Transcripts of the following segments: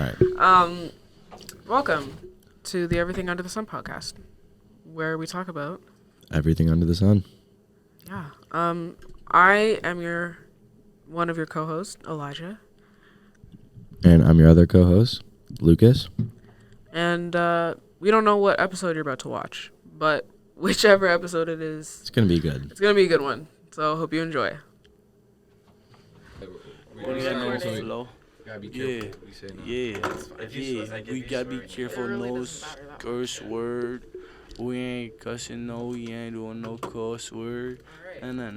right. Welcome to the Everything Under the Sun podcast, where we talk about everything under the sun. Yeah. I am one of your co-hosts, Elijah. And I'm your other co-host, Lucas. And we don't know what episode you're about to watch, but whichever episode it is, it's gonna be good. It's gonna be a good one. So hope you enjoy. Gotta be careful. We gotta be careful. No curse word. We ain't cussing. No, we ain't doing no cuss word. Nah.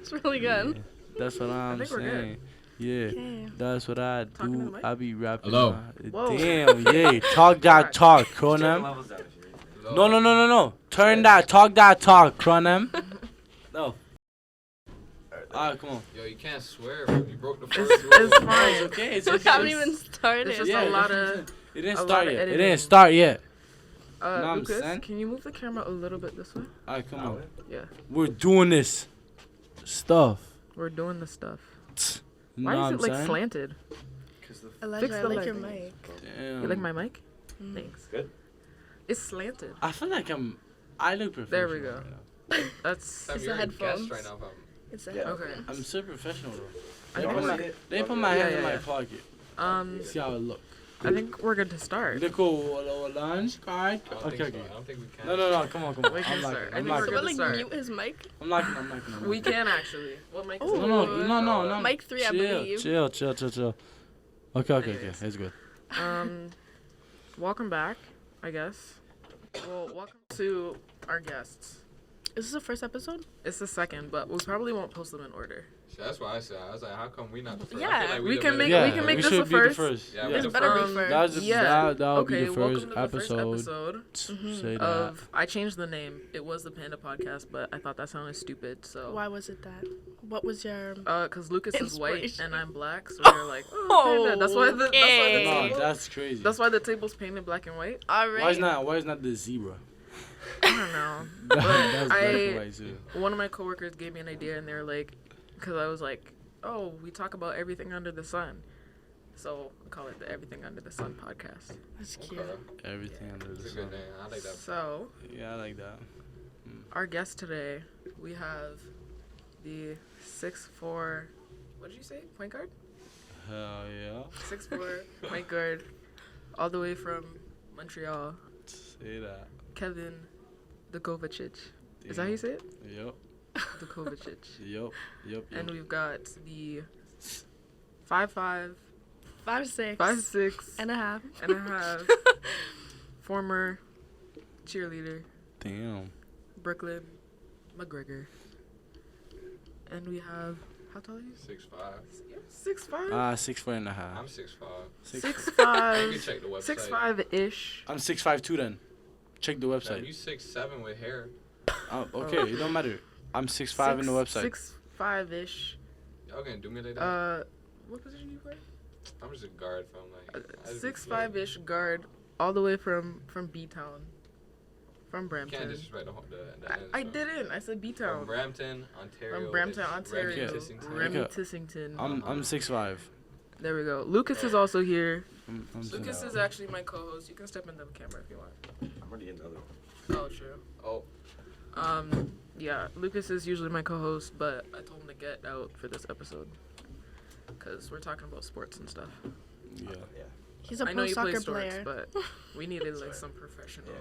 It's really good. Yeah, that's what I'm saying. Yeah, okay. That's what I do. I be rapping. Hello. Damn, yeah. Talk that talk, Cronem. No. Turn that talk, Cronem. No. Alright, come on. Yo, you can't swear, bro. You broke the first rule. It's fine. It's okay. It's We okay. haven't even started. It's just a lot of. It didn't a start lot of yet. It editing. didn't start yet. Lucas, saying? can you move the camera a little bit this way? Alright, come on. Yeah. We're doing this stuff. We're doing the stuff. You Why know is it what like I'm saying? slanted? Elijah, Fix I the like your light. mic. Damn. You like my mic? Mm. Thanks. Good. It's slanted. I feel like I look professional. There we go. right now. That's It's You're the a guest headphones. right now, fam. It's a okay. I'm so professional though. I They think put my hand in my yeah. pocket. See how it look. I think we're good to start. Look, lunch card. I don't Okay. think so. I don't think we can. No. Come on. We can I'm start. I I'm think we're So good we'll to like start. mute his mic. I'm knocking. We can actually. What mic is Oh. it? No. Mic 3, I believe. Chill. Okay. It's good. Welcome back, I guess. Well, welcome to our guests. Is this the first episode? It's the second, but we probably won't post them in order. See, that's why I said. I was like, how come we not the first? Yeah. I feel like We the can better- make- we can make this should the be first. the first. Yeah, This the better be Um, first. That'll okay, be the welcome first to the episode. first episode Say that. of. I changed the name. It was the Panda Podcast, but I thought that sounded stupid. So. Why was it that? What was your... Because Lucas is white Inspiration. and I'm black, so we're like, oh, Panda. That's why the Okay. No, table. that's crazy. That's why the table's painted black and white. All right. Why is not the zebra? I don't know. That's black I- and white too. One of my coworkers gave me an idea, and they're like, because I was like, oh, we talk about everything under the sun. So I call it the Everything Under the Sun podcast. That's cute. Okay. Everything under the That's a sun. good name. I like that. So Yeah, I like that. our guest today, we have the 6'4", what did you say, point guard? Hell yeah. 6'4" point guard, all the way from Montreal, Say that. Kevin Dukovicic. Is that how you say it? Yep. Dukovicic. Yep. And we've got the 5'5", 5'6". 5'6", and a half. and a half former cheerleader, Damn. Brooklyn McGregor. And we have, how tall are you? 6'5". 6'5"? 6'4" and a half. I'm 6'5". 6'5". You can check the website. 6'5"-ish. I'm 6'5" then. Check the Fam, website. you 6'7" with hair. Okay, it don't matter. I'm 6'5" in the website. 6'5"-ish. Y'all gonna do me like that? What position you play? I'm just a guard, fam. Like, I just be 6'5"-ish guard, all the way from B-Town. From You can't Brampton. disrespect the ends, I fam. didn't. I said From B-Town. Brampton, Ontario. From Brampton, it's Remi Ontario. Tissington. Remi Okay. Tissington. I'm 6'5". There we go. Lucas is also here. I'm Lucas is actually my co-host. You can step into the camera if you want. I'm already in the other one. Oh, true. Oh, Yeah, Lucas is usually my co-host, but I told him to get out for this episode. Because we're talking about sports and stuff. Yeah. He's a I know pro you play soccer sports, player. but we needed like some professional.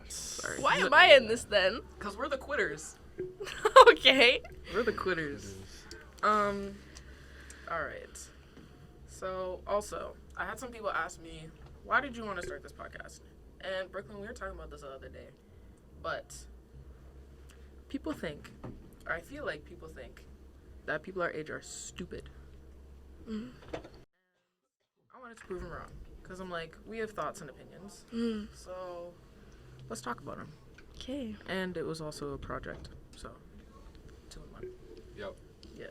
Sorry. Why am I in this then? Because we're the quitters. Okay. We're the quitters. Alright. So, also, I had some people ask me, why did you want to start this podcast? And, Brooklyn, we were talking about this the other day. But, people think, or I feel like people think, that people our age are stupid. Mm. I wanted to prove them wrong. Because I'm like, we have thoughts and opinions. Mm. So, let's talk about them. Okay. And it was also a project. So, 2 in 1. yep. Yeah.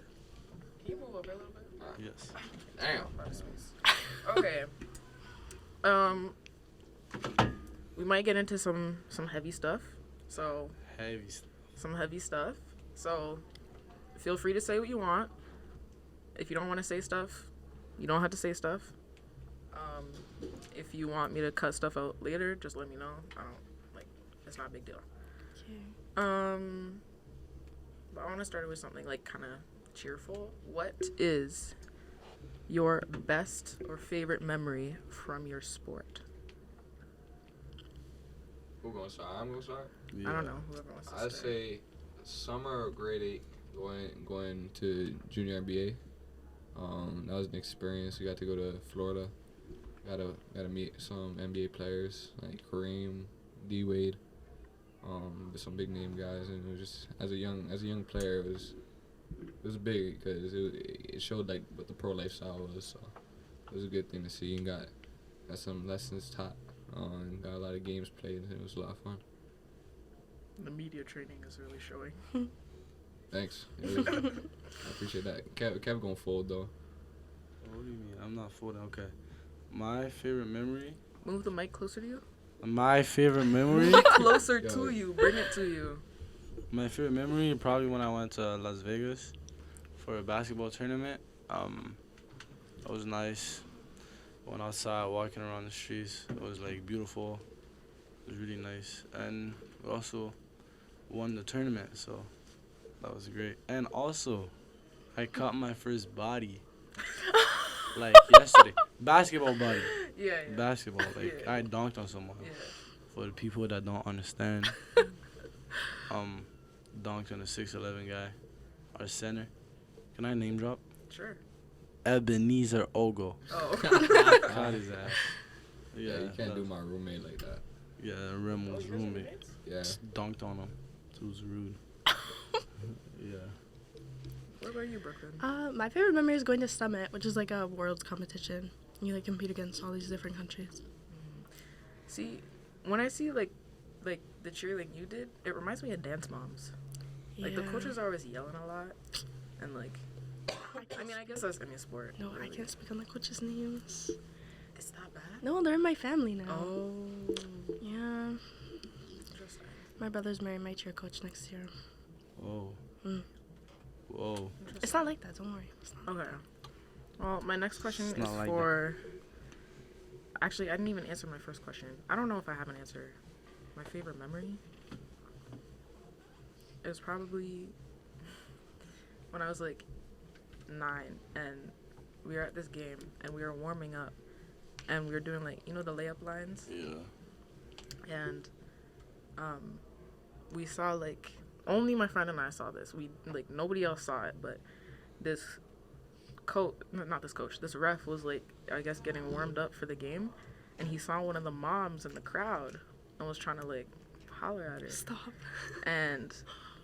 Can you move up a little bit? Yes. Damn. Okay. We might get into some heavy stuff. So Heavy. some heavy stuff. So feel free to say what you want. If you don't want to say stuff, You don't have to say stuff. If you want me to cut stuff out later, just let me know. I don't like. It's not a big deal. Okay. But I want to start with something like kind of cheerful. What is your best or favorite memory from your sport? Who gonna start? I'm gonna start. I don't know. Whoever wants to I'd start. say summer of grade 8, going to junior NBA. That was an experience. We got to go to Florida. Got to meet some NBA players like Kareem, D Wade, some big name guys, and it was just as a young player, it was big because it showed like what the pro lifestyle was. So it was a good thing to see, and got some lessons taught, and got a lot of games played, and it was a lot of fun. The media training is really showing. Thanks. I appreciate that. Kev going fold though. What do you mean? I'm not folding. Okay. My favorite memory. Move the mic closer to you. My favorite memory. Closer Yo. to you. Bring it to you. My favorite memory probably when I went to Las Vegas for a basketball tournament. It was nice. Went outside, walking around the streets. It was like beautiful. It was really nice, and we also won the tournament, so that was great. And also, I caught my first body like yesterday. Basketball body. Yeah. Basketball. Like Yeah. I dunked on someone. Yeah. For the people that don't understand, dunked on a 6'11" guy, our center. Can I name drop? Sure. Ebenezer Ogo. Oh. Caught his ass. Yeah, you can't do my roommate like that. Yeah, Rem was you guys are roommate. roommates? Yeah. Just dunked on him. It was rude. Yeah. What about you, Brooklyn? My favorite memory is going to Summit, which is like a world's competition. You like compete against all these different countries. See, when I see like the cheerleading you did, it reminds me of Dance Moms. Like the Yeah. coaches are always yelling a lot, and like, I mean, I guess that's any sport. No, I really. can't speak on the coaches' names. It's not bad. No, they're in my family now. Oh. Yeah. Interesting. My brother's marrying my cheer coach next year. Whoa. Mm. Whoa. It's not like that. Don't worry. It's not. Okay. Well, my next question It's is not like for. Actually, I didn't even answer my first question. I don't know if I have an answer. My favorite memory is probably when I was like 9 and we were at this game and we were warming up and we were doing like, you know, the layup lines? Yeah. And we saw like, only my friend and I saw this. We like, nobody else saw it, but this this ref was like, I guess getting warmed up for the game, and he saw one of the moms in the crowd and was trying to like holler at her. Stop. And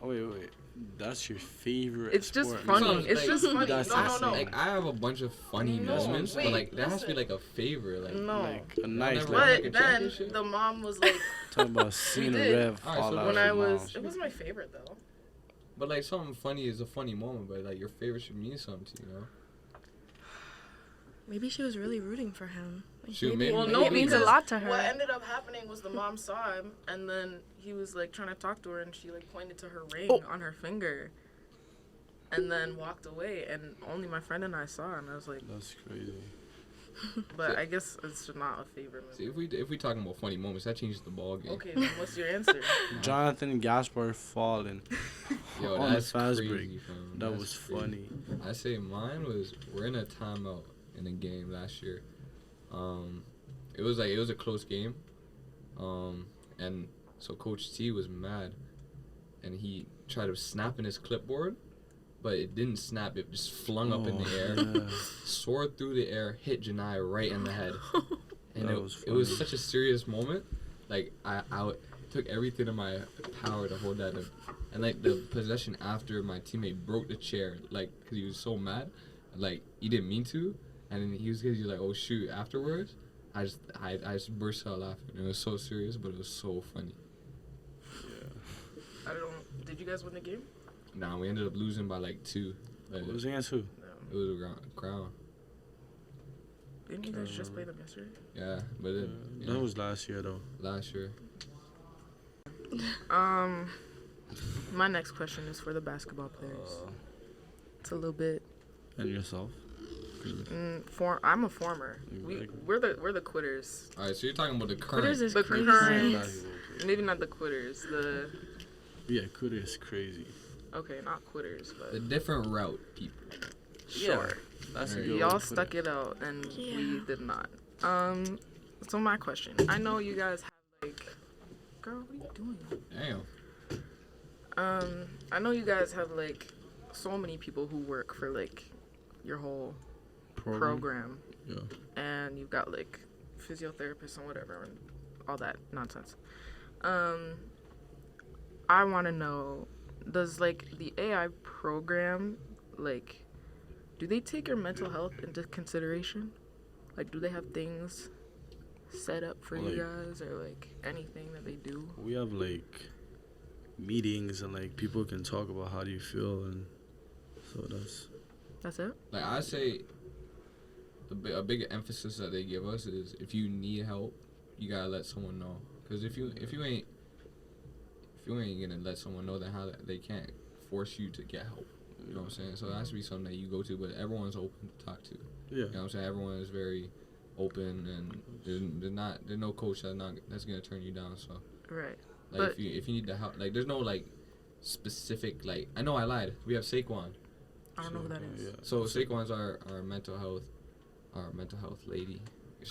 Oh, wait. That's your favorite it's just sport. funny. Sounds It's like- just funny. That's No. insane. Like I have a bunch of funny No, moments, wait, but like there has to be listen. like a favorite. Like No. Like a nice never- like, like a But then championship? the mom was like, talking about seeing a did. rev Alright, fall so out when of I your was, mouth. it was my favorite though. But like something funny is a funny moment, but like your favorite should mean something to you, know? Maybe she was really rooting for him. Like, Shoot, maybe, maybe- Well, maybe no, it means a because lot to her. what ended up happening was the mom saw him, and then he was like trying to talk to her, and she like pointed to her ring on her finger, and then walked away, and only my friend and I saw, and I was like, That's crazy. but I guess it's not a favorite See, movie. if we talking about funny moments, that changes the ball game. Okay, then what's your answer? Jonathan Gaspar falling Yo, on the that's fast crazy, break. fam. That That's was crazy. funny. I say mine was we're in a timeout in a game last year. It was a close game. And so Coach T was mad, and he tried to snap in his clipboard, but it didn't snap. It just flung up in the air, Yeah. soared through the air, hit Janai right in the head. And That it was was funny. such a serious moment. Like I took everything in my power to hold that in. And like the possession after, my teammate broke the chair, like, because he was so mad, like he didn't mean to, and then he was like, oh shoot. Afterwards, I just burst out laughing. It was so serious, but it was so funny. I don't. Did you guys win the game? Nah, we ended up losing by like 2. Like, What was against who? No. it was a crown. Didn't you guys just play them yesterday? Yeah, but then That was last year though. last year. My next question is for the basketball players. It's a little bit. And yourself? I'm a former. We're the quitters. All right, so you're talking about the current. Quitters is The crazy. current. Maybe not the quitters. quitter is crazy. Okay, not quitters, but The different route people. sure. That's a Right. good Y'all way to put stuck it out, and we did not. So my question. I know you guys have like, girl, what are you doing? Damn. I know you guys have like so many people who work for like your whole program. Yeah. And you've got like physiotherapists and whatever and all that nonsense. I want to know, does like the AI program, like, do they take your mental health into consideration? Like, do they have things set up for you guys, or like anything that they do? We have like meetings and like people can talk about how do you feel, and so That's it? Like I say, a big emphasis that they give us is if you need help, you gotta let someone know. Cause if you ain't gonna let someone know, then how they can't force you to get help. You know what I'm saying? So it has to be something that you go to, but everyone's open to talk to. Yeah. You know what I'm saying? Everyone is very open, and there's no coach that's gonna turn you down. So Right. like But if you need the help, like there's no like specific like I know I lied. We have Saquon. I don't know who that is. Yeah. So Saquon's our mental health lady.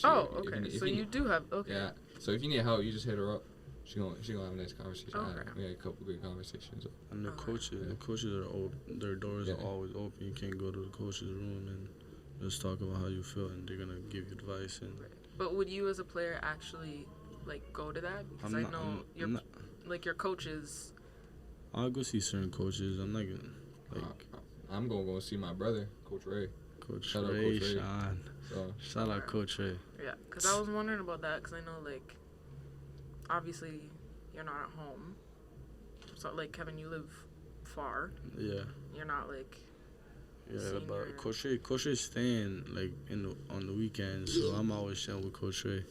Okay. So you do have, okay. Yeah. So if you need help, you just hit her up. She gonna have a nice conversation. Okay. We had a couple good conversations. And the coaches are open. Their doors are always open. You can't go to the coach's room and just talk about how you feel, and they're gonna give you advice. And But would you as a player actually like go to that? Because I know your coaches. I'll go see certain coaches. I'm not gonna I'm gonna go see my brother, Coach Ray. Shout out Coach Ray. So Shout out Coach Ray. Yeah, because I was wondering about that, because I know, like, obviously you're not at home. So, like, Kevin, you live far. Yeah. You're not, like, yeah, but Coach Ray's staying, like, on the weekends, so I'm always staying with Coach Ray.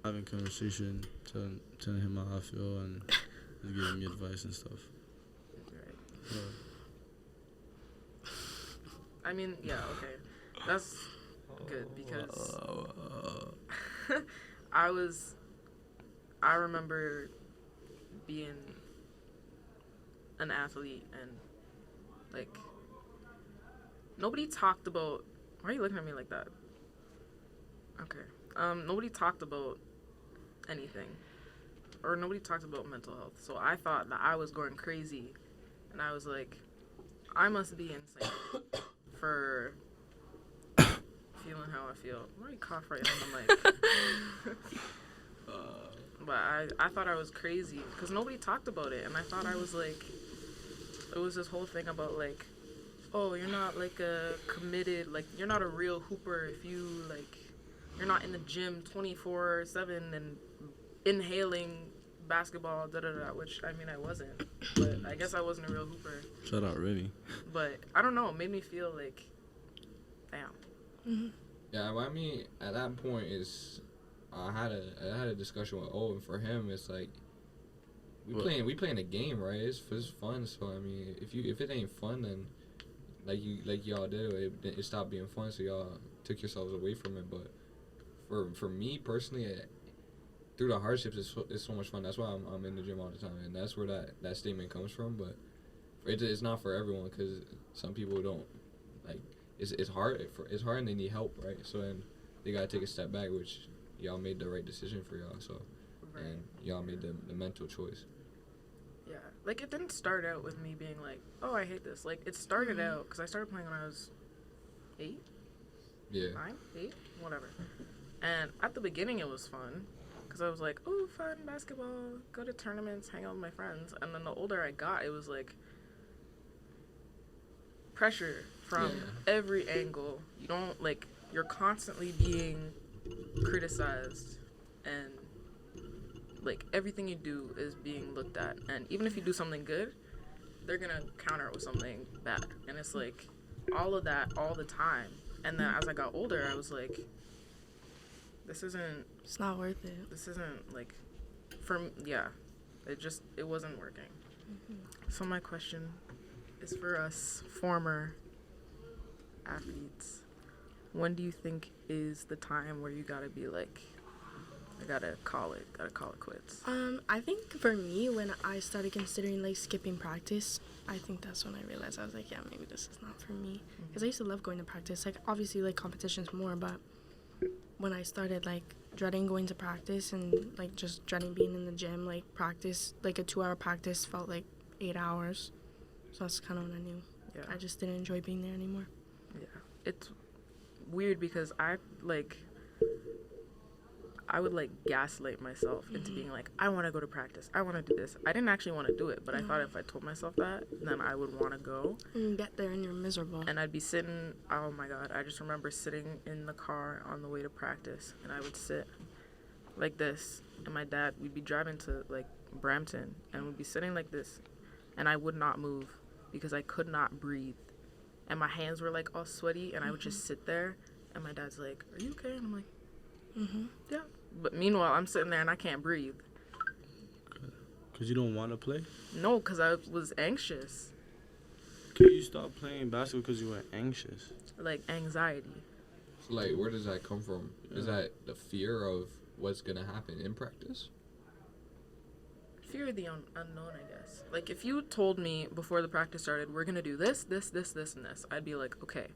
Having conversation, telling him how I feel, and he's giving me advice and stuff. Right. Yeah. I mean, yeah, okay. That's good, because I remember being an athlete, and like nobody talked about, why are you looking at me like that? Okay. Nobody talked about anything, or nobody talked about mental health. So I thought that I was going crazy, and I was like, I must be insane for feeling how I feel. Why are you cough right on the mic? But I thought I was crazy because nobody talked about it, and I thought I was like, it was this whole thing about like, oh, you're not like a committed, like you're not a real hooper if you like, you're not in the gym 24/7 and inhaling basketball, which I mean I wasn't, but I guess I wasn't a real hooper. Shout out Remi. But I don't know, it made me feel like, damn. Mm-hmm. yeah, well, I mean at that point is I had a discussion with Owen. For him, it's like we playing a game, right? It's fun. So I mean, if it ain't fun, then like y'all did, it stopped being fun. So y'all took yourselves away from it. But for me personally, through the hardships, it's so much fun. That's why I'm in the gym all the time, and that's where that statement comes from. But it's not for everyone, because some people don't like. It's hard. It's hard, and they need help, right? So then they gotta take a step back, which y'all made the right decision for y'all. So Right. and y'all made the mental choice. Yeah, like it didn't start out with me being like, oh, I hate this. Like it started out because I started playing when I was 8, Yeah. 9, 8, whatever. And at the beginning it was fun because I was like, oh, fun basketball, go to tournaments, hang out with my friends. And then the older I got, it was like pressure from every angle. You don't like, you're constantly being criticized, and like everything you do is being looked at, and even if you do something good, they're gonna counter it with something bad, and it's like all of that all the time. And then as I got older, I was like, It's not worth it. this isn't like it wasn't working. So my question is for us former athletes, when do you think is the time where you gotta be like, I gotta call it quits? I think for me, when I started considering like skipping practice, I think that's when I realized I was like, yeah, maybe this is not for me. Because I used to love going to practice. Like, obviously, like, competitions more, but when I started like dreading going to practice and like just dreading being in the gym, like practice, like a 2-hour practice felt like 8 hours. So that's kind of when I knew. Yeah. I just didn't enjoy being there anymore. Yeah. It's weird because I would like gaslight myself into being like, I want to go to practice. I want to do this. I didn't actually want to do it, but I thought if I told myself that, then I would want to go. And you get there and you're miserable. And I'd be sitting, oh my God, I just remember sitting in the car on the way to practice, and I would sit like this, and my dad, we'd be driving to like Brampton, and we'd be sitting like this, and I would not move because I could not breathe. And my hands were like all sweaty, and I would just sit there, and my dad's like, are you okay? And I'm like, yeah. But meanwhile, I'm sitting there and I can't breathe. Because you don't want to play? No, because I was anxious. Can you stop playing basketball because you were anxious? Like anxiety. So, like, where does that come from? Yeah. Is that the fear of what's going to happen in practice? Fear of the unknown, I guess. Like, if you told me before the practice started, we're going to do this, and this, I'd be like, okay.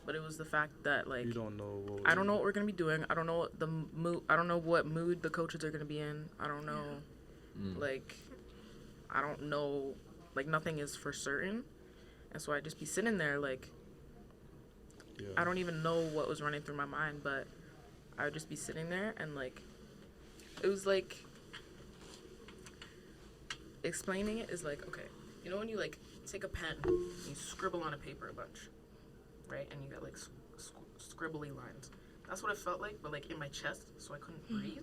But it was the fact that, like, you don't know what I don't know what we're gonna be doing. I don't know what the mood. I don't know what mood the coaches are gonna be in. I don't know, like, I don't know, like, nothing is for certain, and so I'd just be sitting there, like, I don't even know what was running through my mind, but I would just be sitting there, and like, it was like, explaining it is like, okay, you know when you like take a pen, and you scribble on a paper a bunch. Right, and you got like scribbly lines. That's what it felt like, but like in my chest, so I couldn't breathe,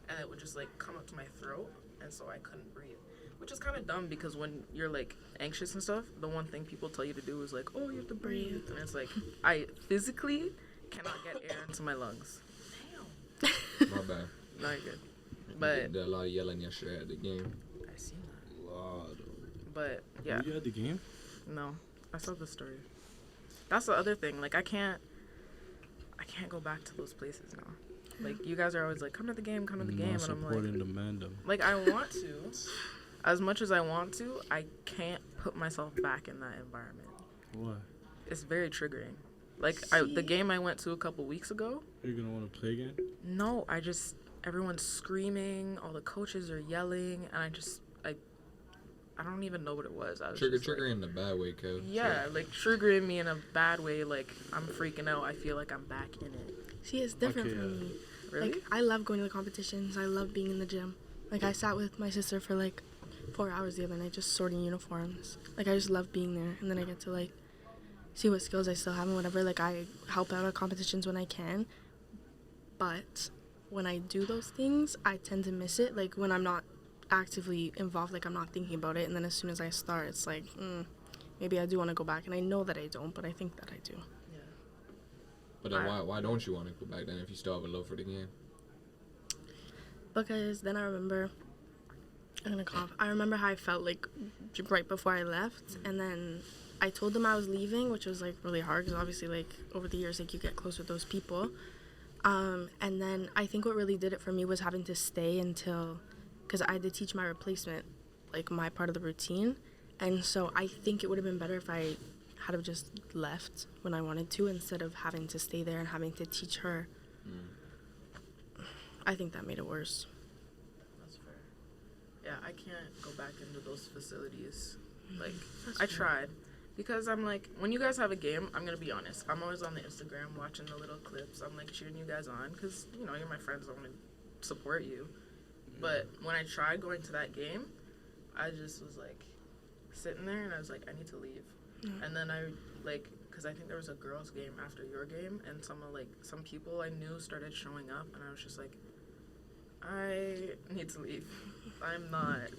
and it would just like come up to my throat, and so I couldn't breathe, which is kind of dumb because when you're like anxious and stuff, the one thing people tell you to do is like, oh, you have to breathe, and it's like I physically cannot get air into my lungs. Damn. My bad. Not good. But you did a lot of yelling yesterday at the game. I seen that. A lot. But yeah. Were you at the game? No, I saw the story. That's the other thing. Like, I can't go back to those places now. Like, you guys are always like, come to the game, and I'm like, supporting the mandem. Like, I want to. As much as I want to, I can't put myself back in that environment. Why? It's very triggering. Like, the game I went to a couple weeks ago. You're going to want to play again? No, everyone's screaming, all the coaches are yelling, and I don't even know what it was. I was triggering in a bad way, Kev. Yeah, like triggering me in a bad way. Like, I'm freaking out. I feel like I'm back in it. See, it's different for me. Really? Like, I love going to the competitions. I love being in the gym. Like, I sat with my sister for like 4 hours the other night just sorting uniforms. Like, I just love being there. And then I get to like see what skills I still have and whatever. Like, I help out at competitions when I can. But when I do those things, I tend to miss it. Like, when I'm not actively involved, like I'm not thinking about it, and then as soon as I start, it's like maybe I do want to go back, and I know that I don't, but I think that I do. Yeah. But then why don't you want to go back then if you still have a love for the game? Because then I remember I remember how I felt like right before I left, and then I told them I was leaving, which was like really hard because obviously like over the years like you get close with those people, and then I think what really did it for me was having to stay until, because I had to teach my replacement, like, my part of the routine. And so I think it would have been better if I had have just left when I wanted to instead of having to stay there and having to teach her. I think that made it worse. That's fair. Yeah, I can't go back into those facilities. Like, That's I fair. tried. Because I'm like, when you guys have a game, I'm going to be honest. I'm always on the Instagram watching the little clips. I'm like cheering you guys on because, you know, you're my friends. I want to support you. But when I tried going to that game, I just was like sitting there and I was like, I need to leave. And then I like, because I think there was a girls' game after your game, and some people I knew started showing up, and I was just like, I need to leave. I'm not.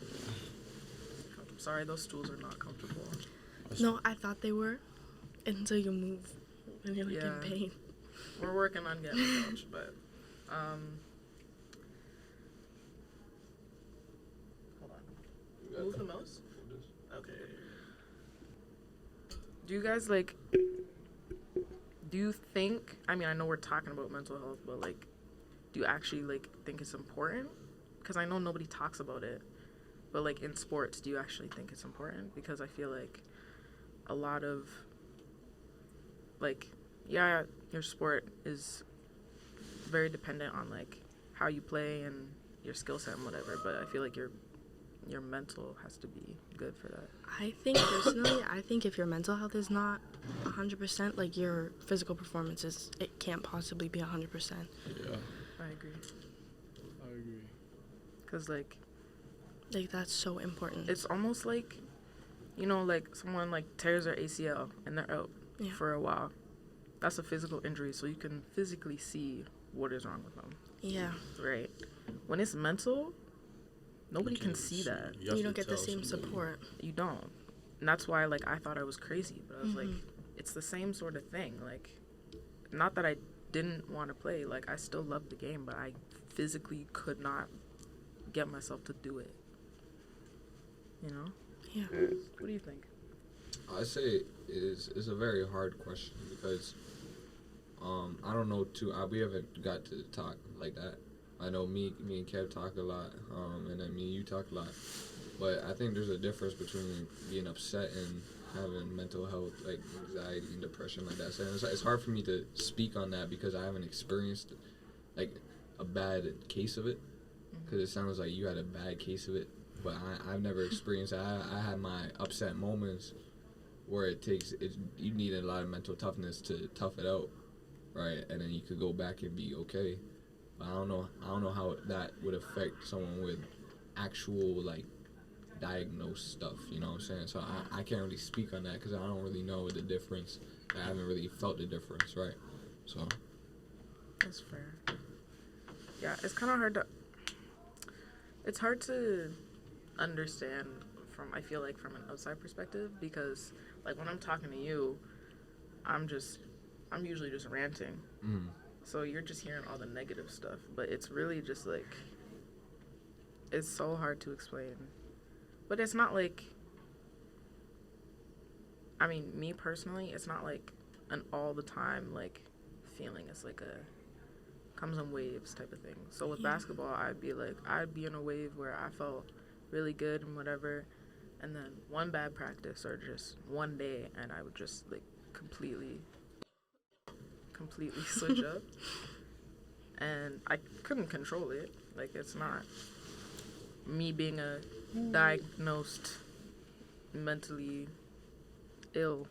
I'm sorry, those stools are not comfortable. No, I thought they were until you move and you're like in pain. We're working on getting a couch, but hold on. Move the mouse? Okay. Do you guys like do you think, I mean, I know we're talking about mental health, but, like, do you actually, like, think it's important? Because I know nobody talks about it. But, like, in sports, do you actually think it's important? Because I feel like a lot of, like, yeah, your sport is very dependent on, like, how you play and your skill set and whatever. But I feel like your mental has to be good for that. I think, personally, if your mental health is not 100%, like, your physical performances, it can't possibly be 100%. Yeah. I agree. Because, like, that's so important. it's almost like, you know, like, someone, like, tears their ACL and they're out for a while. That's a physical injury, so you can physically see what is wrong with them. Yeah. Right. When it's mental, nobody can see that. You don't get the same support. You don't. And that's why, like, I thought I was crazy. But I was like, it's the same sort of thing. Like, not that I didn't want to play. Like, I still loved the game, but I physically could not get myself to do it. You know? Yeah. What do you think? I say it's a very hard question because I don't know we haven't got to talk like that. I know me and Kev talk a lot, and then me and you talk a lot. But I think there's a difference between being upset and having mental health, like anxiety and depression like that. So it's hard for me to speak on that because I haven't experienced like a bad case of it. Because it sounds like you had a bad case of it, but I've never experienced it. I had my upset moments where you need a lot of mental toughness to tough it out, right? And then you could go back and be okay. But I don't know how that would affect someone with actual like diagnosed stuff. You know what I'm saying? So I can't really speak on that because I don't really know the difference. I haven't really felt the difference, right? So That's fair. Yeah, it's kind of hard to. It's hard to understand I feel like from an outside perspective because, like, when I'm talking to you, I'm usually just ranting. So you're just hearing all the negative stuff, but it's really just like, it's so hard to explain. But it's not like, I mean, me personally, it's not like an all the time, like, feeling. It's like comes in waves type of thing. So with basketball, I'd be in a wave where I felt really good and whatever, and then one bad practice or just one day and I would just like completely switch up, and I couldn't control it. Like, it's not me being a diagnosed mentally ill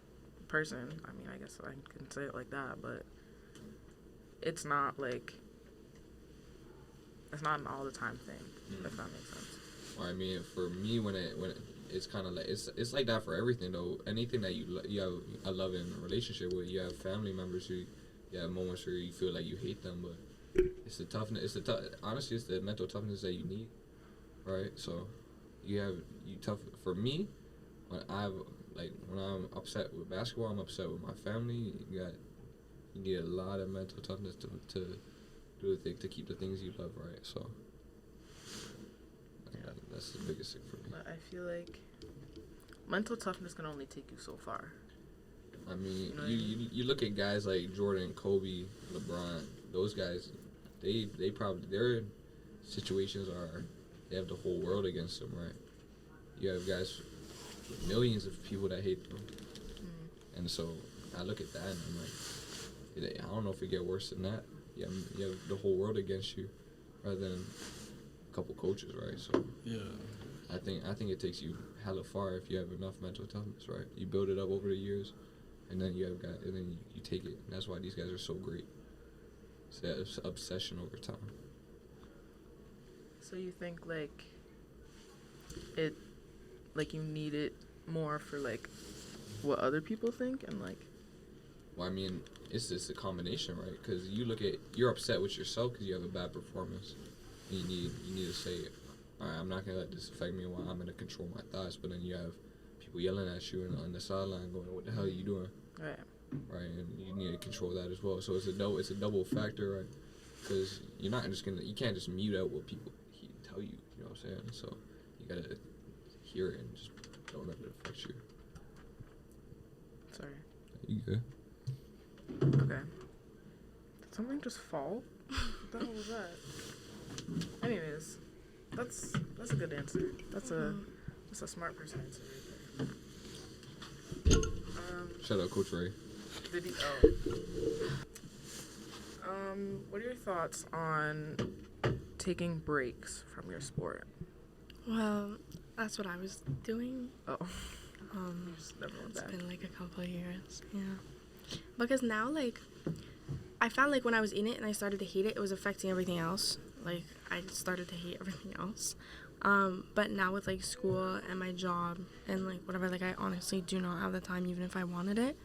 person. I mean, I guess I can say it like that, but it's not like, it's not an all the time thing, if that makes sense. Well, I mean, for me, when it's kind of like it's like that for everything though. Anything that you have a loving relationship with, you have family members who you have moments where you feel like you hate them, but it's the toughness. Honestly, it's the mental toughness that you need, right? So you tough. For me, when I'm upset with basketball, I'm upset with my family. You need a lot of mental toughness to do the thing, to keep the things you love, right? So that's the biggest thing for me. But I feel like mental toughness can only take you so far. I mean, You know you look at guys like Jordan, Kobe, LeBron. Those guys, they probably, their situations they have the whole world against them, right? You have guys, millions of people that hate them, and so I look at that and I'm like, I don't know if it get worse than that. You have the whole world against you, rather than a couple coaches, right? So yeah, I think it takes you hella far if you have enough mental toughness, right? You build it up over the years, and then you take it. And that's why these guys are so great. It's that obsession over time. So you think like you need it more for like what other people think and like. Well, I mean, it's just a combination, right? Because you're upset with yourself because you have a bad performance. And you need to say, all right, I'm not gonna let this affect me while I'm gonna control my thoughts. But then you have people yelling at you on the sideline, going, "What the hell are you doing?" Right. Right, and you need to control that as well. So it's a double factor, right? Because you can't just mute out what people tell you. You know what I'm saying? So you gotta hear it and just don't let it affect you. Sorry. You good? Okay. Did something just fall? What the hell was that? Anyways, that's a good answer. That's a smart person answer right there. Shout out Coach Ray. Did he? What are your thoughts on taking breaks from your sport? Well, that's what I was doing. Oh. Just never went It's back. been like a couple of years. Yeah. Because now, like, I found like when I was in it and I started to hate it, it was affecting everything else. Like, I started to hate everything else. But now with like school and my job and like whatever, like I honestly do not have the time even if I wanted it.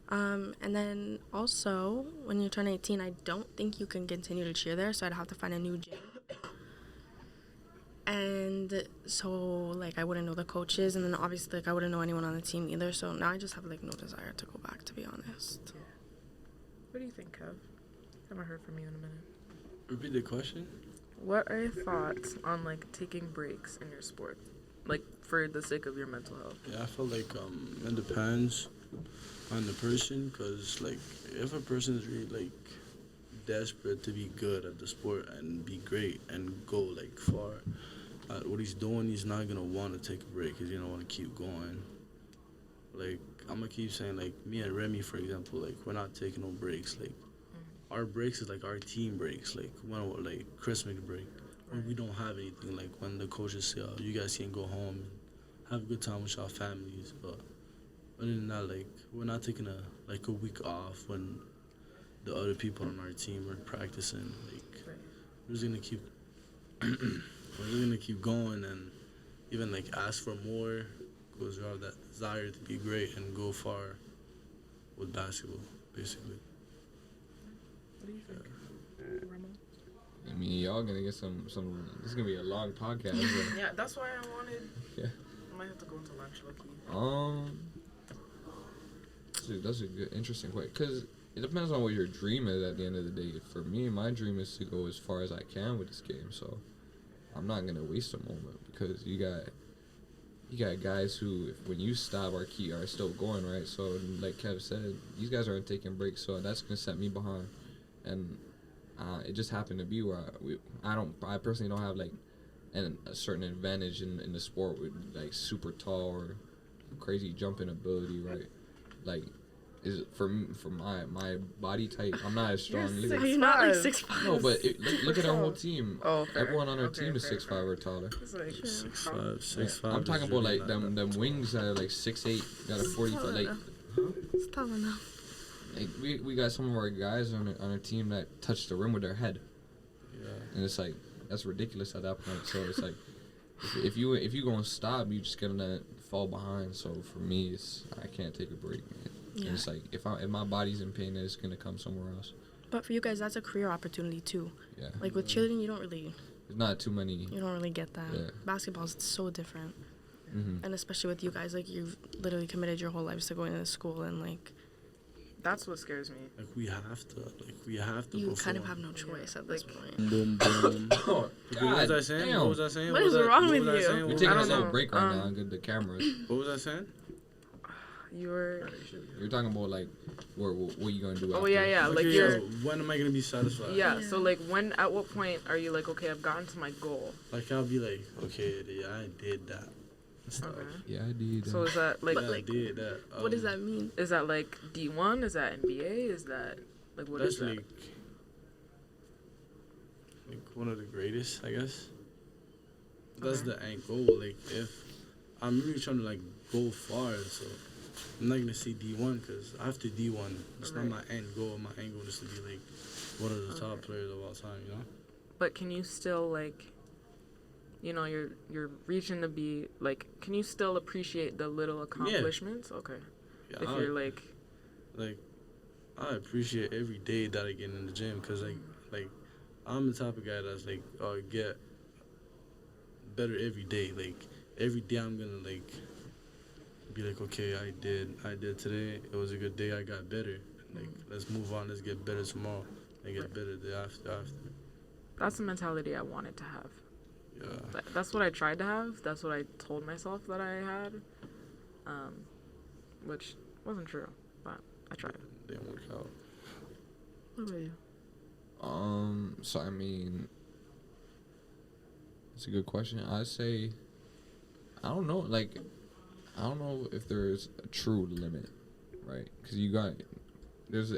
And then also when you turn 18, I don't think you can continue to cheer there, so I'd have to find a new gym. And so like I wouldn't know the coaches, and then obviously like I wouldn't know anyone on the team either, so now I just have like no desire to go back, to be honest. Yeah. What do you think, Kev? Haven't heard from you in a minute. Repeat the question. What are your thoughts on like taking breaks in your sport, like for the sake of your mental health? Yeah, I feel like it depends on the person, because like if a person is really like desperate to be good at the sport and be great and go like far at what he's doing, he's not gonna want to take a break because he's gonna want to keep going. Like I'm gonna keep saying, like me and Remi, for example, like we're not taking no breaks. Like our breaks is like our team breaks. Like when like Christmas break, when we don't have anything. Like when the coaches say, "Oh, you guys can go home and have a good time with your families." But other than that, like we're not taking a week off when the other people on our team are practicing. Like we're just gonna keep going and even like ask for more, because we have that desire to be great and go far with basketball, basically. What do you think, Ramon? I mean, y'all gonna get some. This is gonna be a long podcast. But Yeah, that's why I wanted. Yeah. I might have to go into lunch, lucky. That's a good, interesting question. Because it depends on what your dream is at the end of the day. For me, my dream is to go as far as I can with this game. So I'm not gonna waste a moment, because you got guys who, when you stop, are still going, right? So like Kev said, these guys aren't taking breaks, so that's gonna set me behind. And it just happened to be where I personally don't have like a certain advantage in the sport with like super tall or crazy jumping ability, right? Like, is it for my body type? I'm not as strong either. You're not like 6'5". No, but look at our whole team. Oh, fair. Everyone on our Okay, team is fair, 6'5" or taller. It's like 6'5". I'm talking about like them wings that are like 6'8", got a 40 foot like. It's tall enough. Like we got some of our guys on a team that touch the rim with their head. Yeah. And it's like, that's ridiculous at that point. So it's like, if you gonna stop, you just gonna fall behind. So for me, I can't take a break, man. Yeah. And it's like, if my body's in pain, it's gonna come somewhere else. But for you guys, that's a career opportunity too. Yeah. Like with cheerleading, you don't really get that. Yeah. Basketball's so different. Mm-hmm. And especially with you guys, like you've literally committed your whole lives to going to school, and like that's what scares me. Like we have to. you go kind of for have no choice at this point. Boom, boom. Oh, What was I saying? damn. What was I saying? What is wrong with you? We're What taking I a don't little know. break right now. Get the cameras. was I saying? You're. You're talking about like, what you gonna do? Oh after? yeah. Like Okay, you're. so when am I gonna be satisfied? Yeah. So like at what point are you like, okay, I've gotten to my goal? Like I'll be like, okay, yeah, I did that. Stuff. Okay. Yeah, I did. So is that like? But, Yeah, like, I did that. What does that mean? Is that like D1? Is that NBA? Is that like what That's is that? like one of the greatest, I guess. That's Okay. the end goal. Like if I'm really trying to like go far, so I'm not gonna say D1 because after D1, it's not my end goal. My end goal is to be like one of the top players of all time. You know. But can you still like, you're reaching to be like, can you still appreciate the little accomplishments? Okay. Yeah, If you're like I appreciate every day that I get in the gym because like I'm the type of guy that's like get better every day. Like every day I'm gonna like be like, okay, I did today. It was a good day. I got better. Like let's move on. Let's get better tomorrow. And get better the after. that's the mentality I wanted to have. Yeah. That's what I tried to have. That's what I told myself that I had, which wasn't true, but I tried. didn't work out. What about you? So I mean, it's a good question. I'd say, I don't know. Like, I don't know if there's a true limit, right? Because there's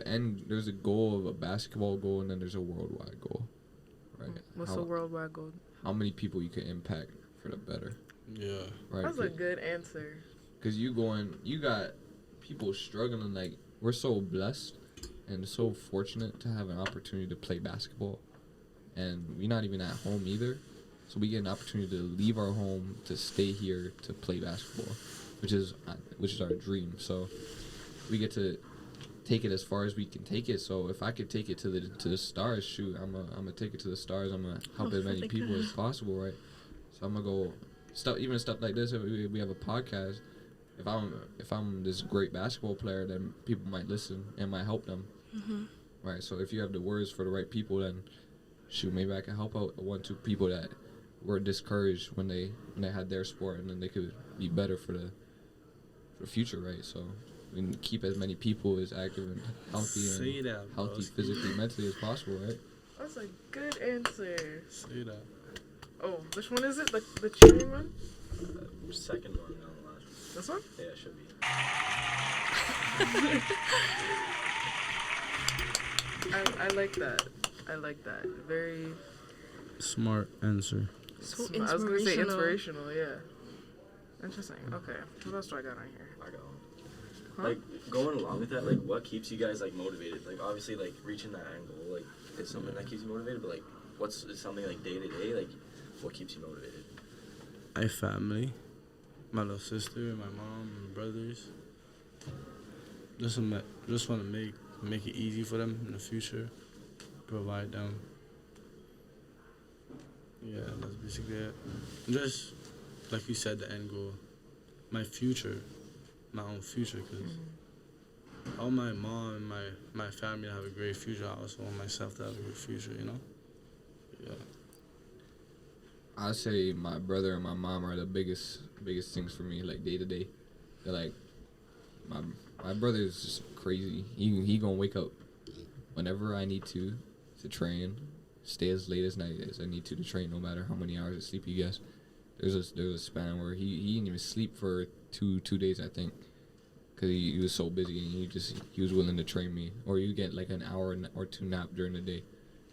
a goal of a basketball goal, and then there's a worldwide goal, right? What's the worldwide goal? How many people you can impact for the better. Yeah. Right. That's a good answer. Because you got people struggling. Like, we're so blessed and so fortunate to have an opportunity to play basketball, and we're not even at home either. So we get an opportunity to leave our home to stay here to play basketball, which is our dream. So we get to take it as far as we can take it. So if I could take it to the stars, shoot, I'm gonna take it to the stars. I'm gonna help as many people as possible, right? So I'm gonna go stuff like this. If we have a podcast, if I'm this great basketball player, then people might listen and might help them, right? So if you have the words for the right people, then shoot, maybe I can help out 1-2 people that were discouraged when they had their sport, and then they could be better for the future, right? So we can keep as many people as active and healthy healthy physically, mentally as possible, right? That's a good answer. Say that. Oh, which one is it? The cheating one? Second one, no, last one. This one? Yeah, it should be. I like that. I like that. Very Smart answer. So I was gonna say inspirational, yeah. Interesting. Okay. What else do I got on here? I got one. Huh? Like, going along with that, like, what keeps you guys, like, motivated? Like, obviously, like, reaching that end goal, like, it's something that keeps you motivated, but, like, what's something, like, day to day, like, what keeps you motivated? My family, my little sister, my mom, my brothers. Just want to make it easy for them in the future, provide them. Yeah, that's basically it. Just like you said, the end goal, my future, my own future, because all my mom and my family have a great future. I also want myself to have a great future, you know? Yeah. I say my brother and my mom are the biggest things for me, like day to day. They're like, my brother is just crazy. He gonna wake up whenever I need to train, stay as late as night as I need to train, no matter how many hours of sleep he gets. There's a span where he didn't even sleep for two days, I think, because he was so busy, and he was willing to train me. Or you get like an hour or 2 nap during the day,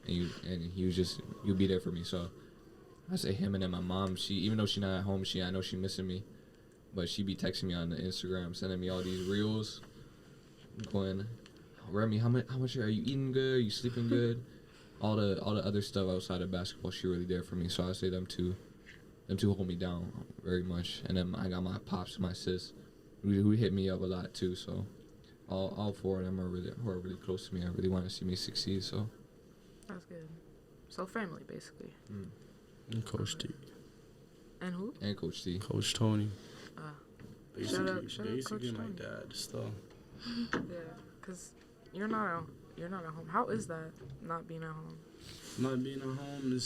and you'll be there for me. So I say him, and then my mom. Even though she's not at home, I know she missing me, but she be texting me on the Instagram, sending me all these reels, going, Remi, how much are you eating good? Are you sleeping good? All the other stuff outside of basketball, she really there for me. So I say them two hold me down very much. And then I got my pops and my sis, who hit me up a lot too. So all 4 of them are really close to me. I really want to see me succeed. So That's good. So family, basically. And Coach T. And who? And Coach T. Coach Tony. Shout out Basically Coach my Tony. dad still. Yeah, because you're not at home. How is that, not being at home? Not being at home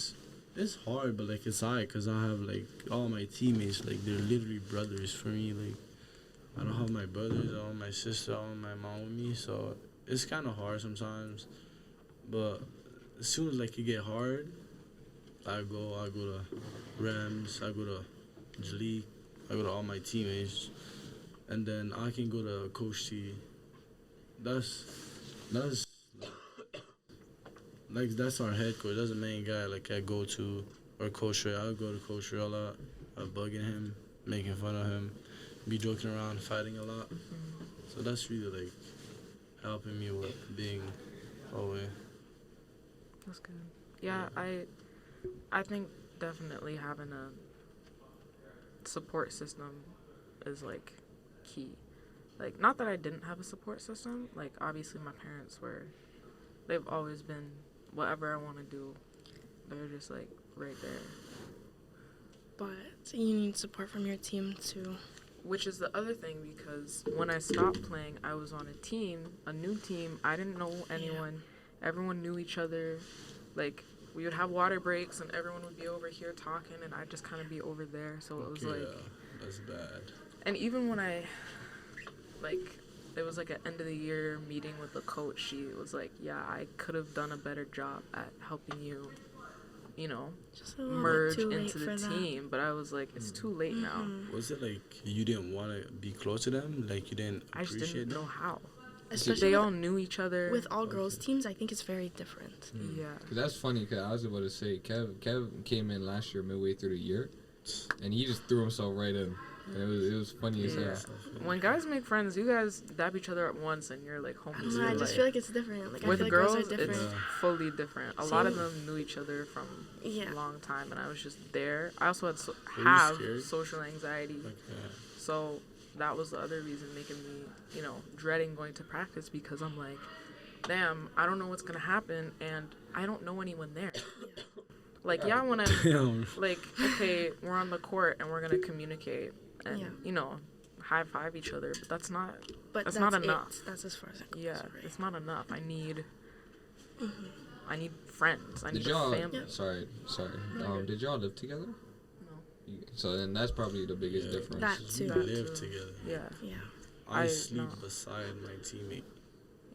it's hard, but like it's alright, cause I have like all my teammates, like they're literally brothers for me. Like I don't have my brothers, I don't have my sister, I don't have my mom with me, so it's kind of hard sometimes. But as soon as like it get hard, I go to Rams, I go to Jalik, I go to all my teammates, and then I can go to Coach T. That's our head coach. That's the main guy. Like I go to, or Coach Ray. I'll go to Coach Ray a lot. I'm bugging him, making fun of him, be joking around, fighting a lot. So that's really like helping me with being away. That's good. Yeah, I think definitely having a support system is like key. Like, not that I didn't have a support system. Like, obviously my parents they've always been, whatever I want to do, they're just like right there. But you need support from your team too. Which is the other thing, because when I stopped playing, I was on a new team. I didn't know anyone. Yeah. Everyone knew each other. Like, we would have water breaks, and everyone would be over here talking, and I'd just kind of be over there. So it was like... Yeah, that's bad. And even when I, like, there was like an end of the year meeting with the coach. She was like, yeah, I could have done a better job at helping you, you know, Just a little bit merge too late into the for that. team. But I was like, it's too late now. Was it like you didn't want to be close to them? Like you didn't I just appreciate didn't them? know how. Especially They all knew each other. with all girls teams, I think it's very different. Yeah. Cause that's funny. Cause I was about to say, Kev came in last year midway through the year, and he just threw himself right in. And it was funny as Yeah. hell. When guys make friends, you guys dab each other at once, and you're like I homies. don't know, for I just life. feel like it's different. Like I With feel like girls, girls are different. it's fully different. A lot of Same. them knew each other from Yeah. a long time, and I was just there. I also had you have scared? social anxiety, Like, so that was the other reason making me, you know, dreading going to practice, because I'm like, damn, I don't know what's gonna happen, and I don't know anyone there. Like, yeah, when I'm damn. like, okay, we're on the court and we're gonna communicate and Yeah. you know, high five each other, but that's not. But That's that's not enough. It. That's as far as it goes. Yeah, right? it's not enough. I need friends. I need Did a y'all? family. Sorry. No. Did y'all live together? No. So then that's probably the biggest Yeah. difference. That We too. live together. Yeah, Yeah. I I- sleep no. beside my teammate.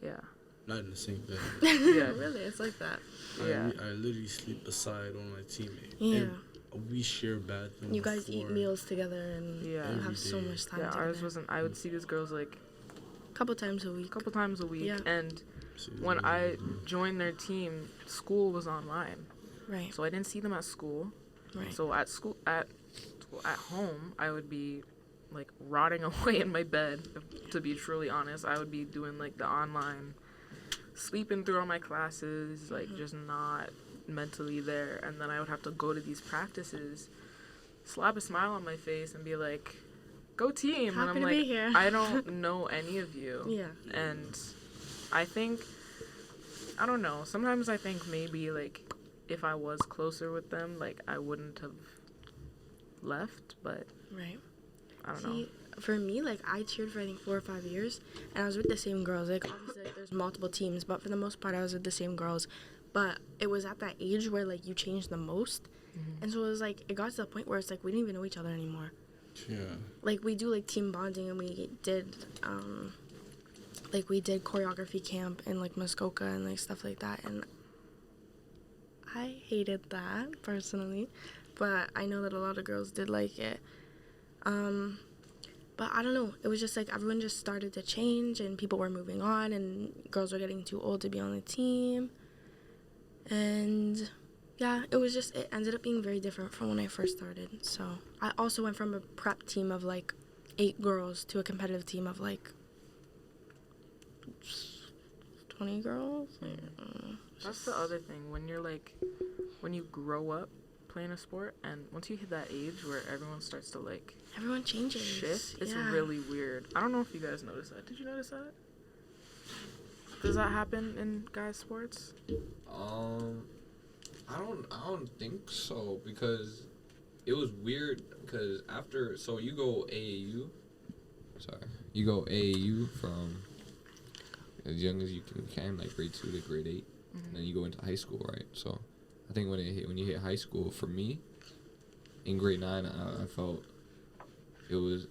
yeah, Not in the same bed. Yeah. Really, it's like that. yeah. I literally sleep beside one of my teammates. Yeah. And we share bathroom. You guys eat before. meals together and Yeah. you Every have so day. much time Yeah, together. ours wasn't. I would see these girls like a couple times a a week. couple times a week, Yeah. and So when it's I like, joined their team, school was online, Right. so I didn't see them at school. Right. So at home, I would be like rotting away in my bed. To be truly honest, I would be doing like the online, sleeping through all my classes, like just not mentally there. And then I would have to go to these practices, slap a smile on my face, and be like, "Go team!" And Happy I'm to like, be here. I don't know any of you. Yeah. And I think, I don't know, sometimes I think maybe like if I was closer with them, like I wouldn't have left, but Right. I don't know. See, for me, like I cheered for I think 4 or 5 years, and I was with the same girls. Like obviously, like, there's multiple teams, but for the most part, I was with the same girls. But it was at that age where like you change the most, and so it was like it got to the point where it's like we didn't even know each other anymore. yeah. Like we do like team bonding, and we did choreography camp in like Muskoka and like stuff like that, and I hated that personally, but I know that a lot of girls did like it. But I don't know, it was just like everyone just started to change and people were moving on and girls were getting too old to be on the team, and yeah, it ended up being very different from when I first started. So I also went from a prep team of like 8 girls to a competitive team of like 20 girls. That's the other thing, when you grow up playing a sport, and once you hit that age where everyone starts to like Everyone changes. shift, it's Yeah. really weird. I don't know if you guys noticed that. Did you notice that? Does that happen in guys' sports? I don't think so, because it was weird. Because after, so you go AAU from as young as you can, like grade 2 to grade 8, and then you go into high school, right? So I think when you hit high school, for me, in grade 9, I felt it was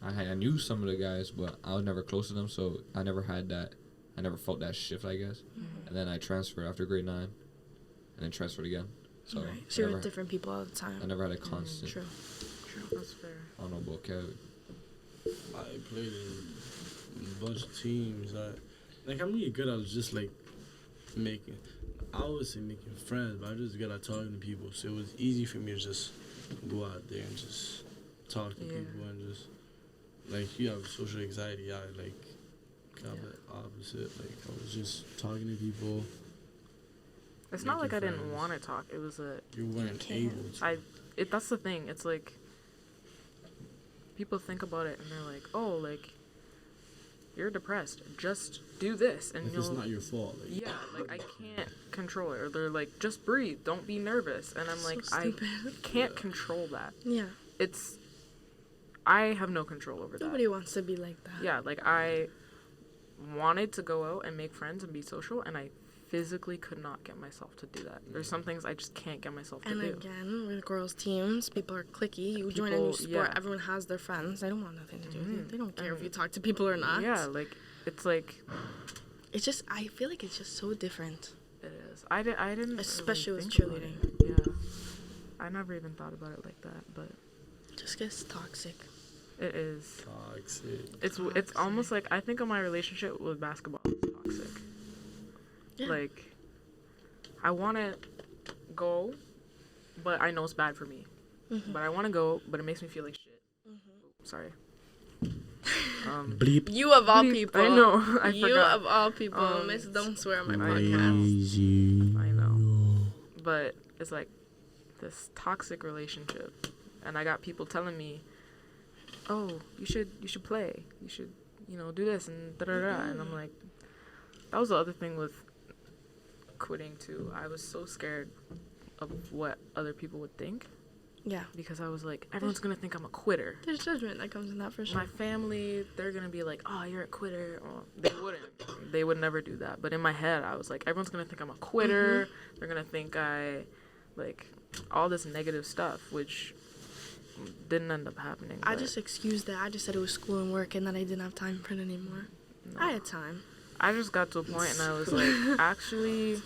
I knew some of the guys, but I was never close to them, so I never felt that shift, I guess. And then I transferred after grade 9, and then transferred again. So Right. So you're with different people all the time. I never had a constant. True. That's fair. I don't know about Kevin. I played in a bunch of teams. I'm really good at just like I would say making friends, but I'm just good at talking to people. So it was easy for me to just go out there and just talk to people and just like you have social anxiety. I like kind of the opposite. Like I was just talking to people. It's not like I making didn't friends. want to talk. It was You weren't able to. that's the thing. It's like people think about it and they're like, "Oh, like you're depressed. Just do this and Like, it's you'll." not your fault. Like, Yeah, like I can't control it. Or they're like, "Just breathe. Don't be nervous." And I'm like, So I stupid. can't control that. Yeah. I have no control over that. Nobody wants to be like that. Yeah, like I wanted to go out and make friends and be social, and I physically could not get myself to do that. There's some things I just can't get myself to do. And again, with girls' teams, people are cliquey. You join a new sport, everyone has their friends. They don't want nothing to do with you. They don't care if you talk to people or not. Yeah, like, it's like... It's just, I feel like it's just so different. It is. I didn't especially really with think about cheerleading. it. Yeah. I never even thought about it like that, but... It just gets toxic. It is. Toxic. It's almost like, I think of my relationship with basketball as toxic. Yeah. Like, I want to go, but I know it's bad for me. Mm-hmm. But I want to go, but it makes me feel like shit. Sorry. Bleep. You of all bleep. people. I know. I you forgot. of all people. Miss, don't swear on my podcast. I know. But it's like this toxic relationship. And I got people telling me, oh, you should play. You should, do this and da-da-da. And I'm like, that was the other thing with quitting too. I was so scared of what other people would think. Yeah. Because I was like, everyone's going to think I'm a quitter. There's judgment that comes in that for sure. My family, they're going to be like, oh, you're a quitter. Oh, they wouldn't. They would never do that. But in my head, I was like, everyone's going to think I'm a quitter. They're going to think all this negative stuff, which didn't end up happening. I just excused that. I just said it was school and work and that I didn't have time for it anymore. No. I had time. I just got to a point and I was like, actually,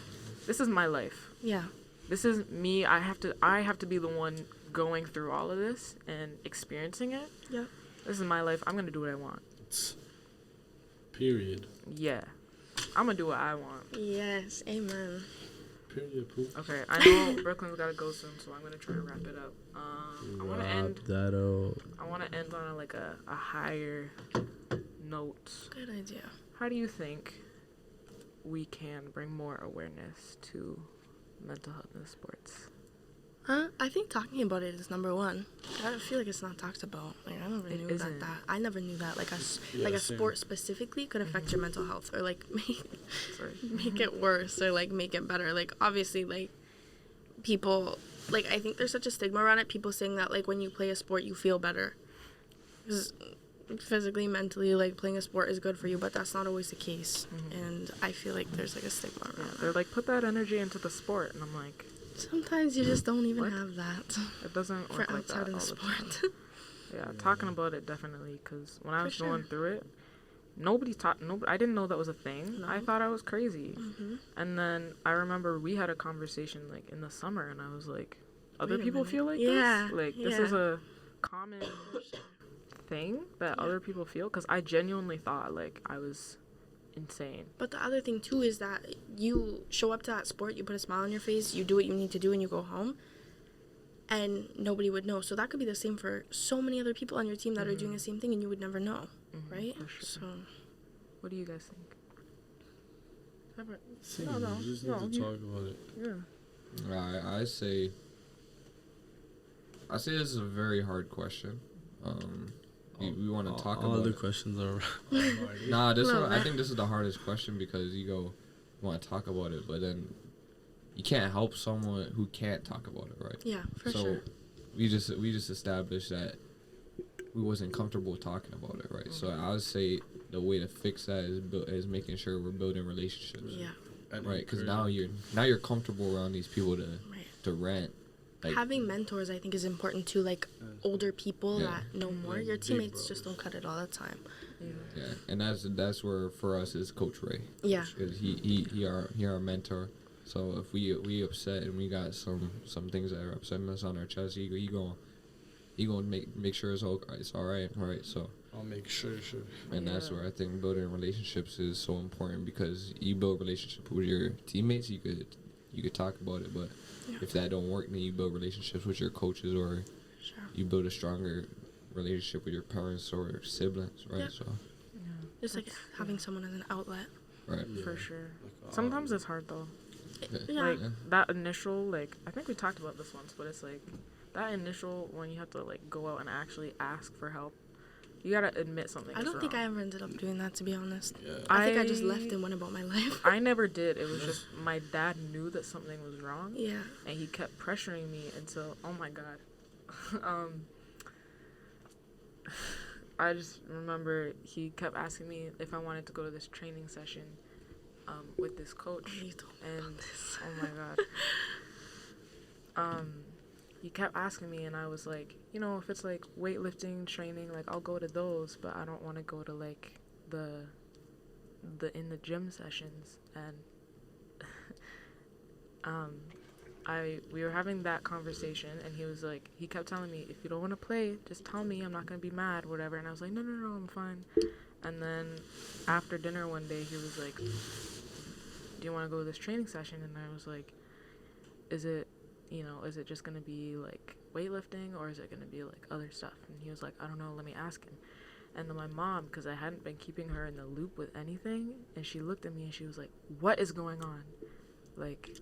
this is my life. Yeah. This is me. I have to be the one going through all of this and experiencing it. Yeah. This is my life. I'm going to do what I want. Period. Yeah. I'm going to do what I want. Yes. Amen. Period. Poop. Okay. I know Brooklyn's got to go soon, so I'm going to try to wrap it up. I want to end on a higher note. Good idea. How do you think we can bring more awareness to mental health in sports? I think talking about it is number one. I feel like it's not talked about. Like I never knew that. I never knew that. Like a sport specifically could affect your mental health or like make it worse or like make it better. Like obviously like people like I think there's such a stigma around it. People saying that like when you play a sport you feel better. 'Cause physically, mentally, like playing a sport is good for you, but that's not always the case. And I feel like there's like a stigma around that. They're like, put that energy into the sport, and I'm like, sometimes you just don't even have that. It doesn't work like that outside of all the the sport. time. Yeah, talking about it definitely, because when I was going through it, I didn't know that was a thing. No. I thought I was crazy. And then I remember we had a conversation like in the summer, and I was like, other people feel like this? Like this is a common thing that other people feel, because I genuinely thought like I was insane. But the other thing too is that you show up to that sport, you put a smile on your face, you do what you need to do, and you go home, and nobody would know. So that could be the same for so many other people on your team that are doing the same thing, and you would never know, right? For sure. So, what do you guys think? You just need to talk about it. Yeah. I say this is a very hard question. We want to talk about all the questions are Nah, this one, I think this is the hardest question, because you want to talk about it, but then you can't help someone who can't talk about it, right? Yeah, for so sure. we just established that we wasn't comfortable talking about it, right? So I would say the way to fix that is making sure we're building relationships. Yeah. Right, because now you're comfortable around these people to rant. Like, having mentors, I think, is important too. Like older people that know more. Your teammates just don't cut it all the time. Yeah, and that's where for us is Coach Ray. Yeah, because he our mentor. So if we upset and we got some things that are upsetting us on our chest, he gonna make sure it's all right. So I'll make sure. And that's where I think building relationships is so important, because you build relationship with your teammates, you could talk about it, but if that don't work, then you build relationships with your coaches, or you build a stronger relationship with your parents or siblings, right? Yeah. So just like having someone as an outlet. Right. For sure. Sometimes it's hard though. Yeah. That initial, like, I think we talked about this once, but it's like that initial when you have to like go out and actually ask for help. You gotta admit something. I don't think I ever ended up doing that, to be honest. Yeah. I think I just left and went about my life. I never did. It was just my dad knew that something was wrong. Yeah. And he kept pressuring me until, oh my God. I just remember he kept asking me if I wanted to go to this training session with this coach, and oh my god, he kept asking me, and I was like, you know, if it's like weightlifting training, like I'll go to those, but I don't want to go to like the in the gym sessions. And we were having that conversation, and he was like, he kept telling me, if you don't want to play, just tell me, I'm not gonna be mad, whatever. And I was like, no, I'm fine. And then after dinner one day, he was like, do you want to go to this training session? And I was like, is it just gonna be like weightlifting, or is it gonna be like other stuff? And he was like, I don't know, let me ask him. And then my mom, because I hadn't been keeping her in the loop with anything, and she looked at me and she was like, what is going on? Like,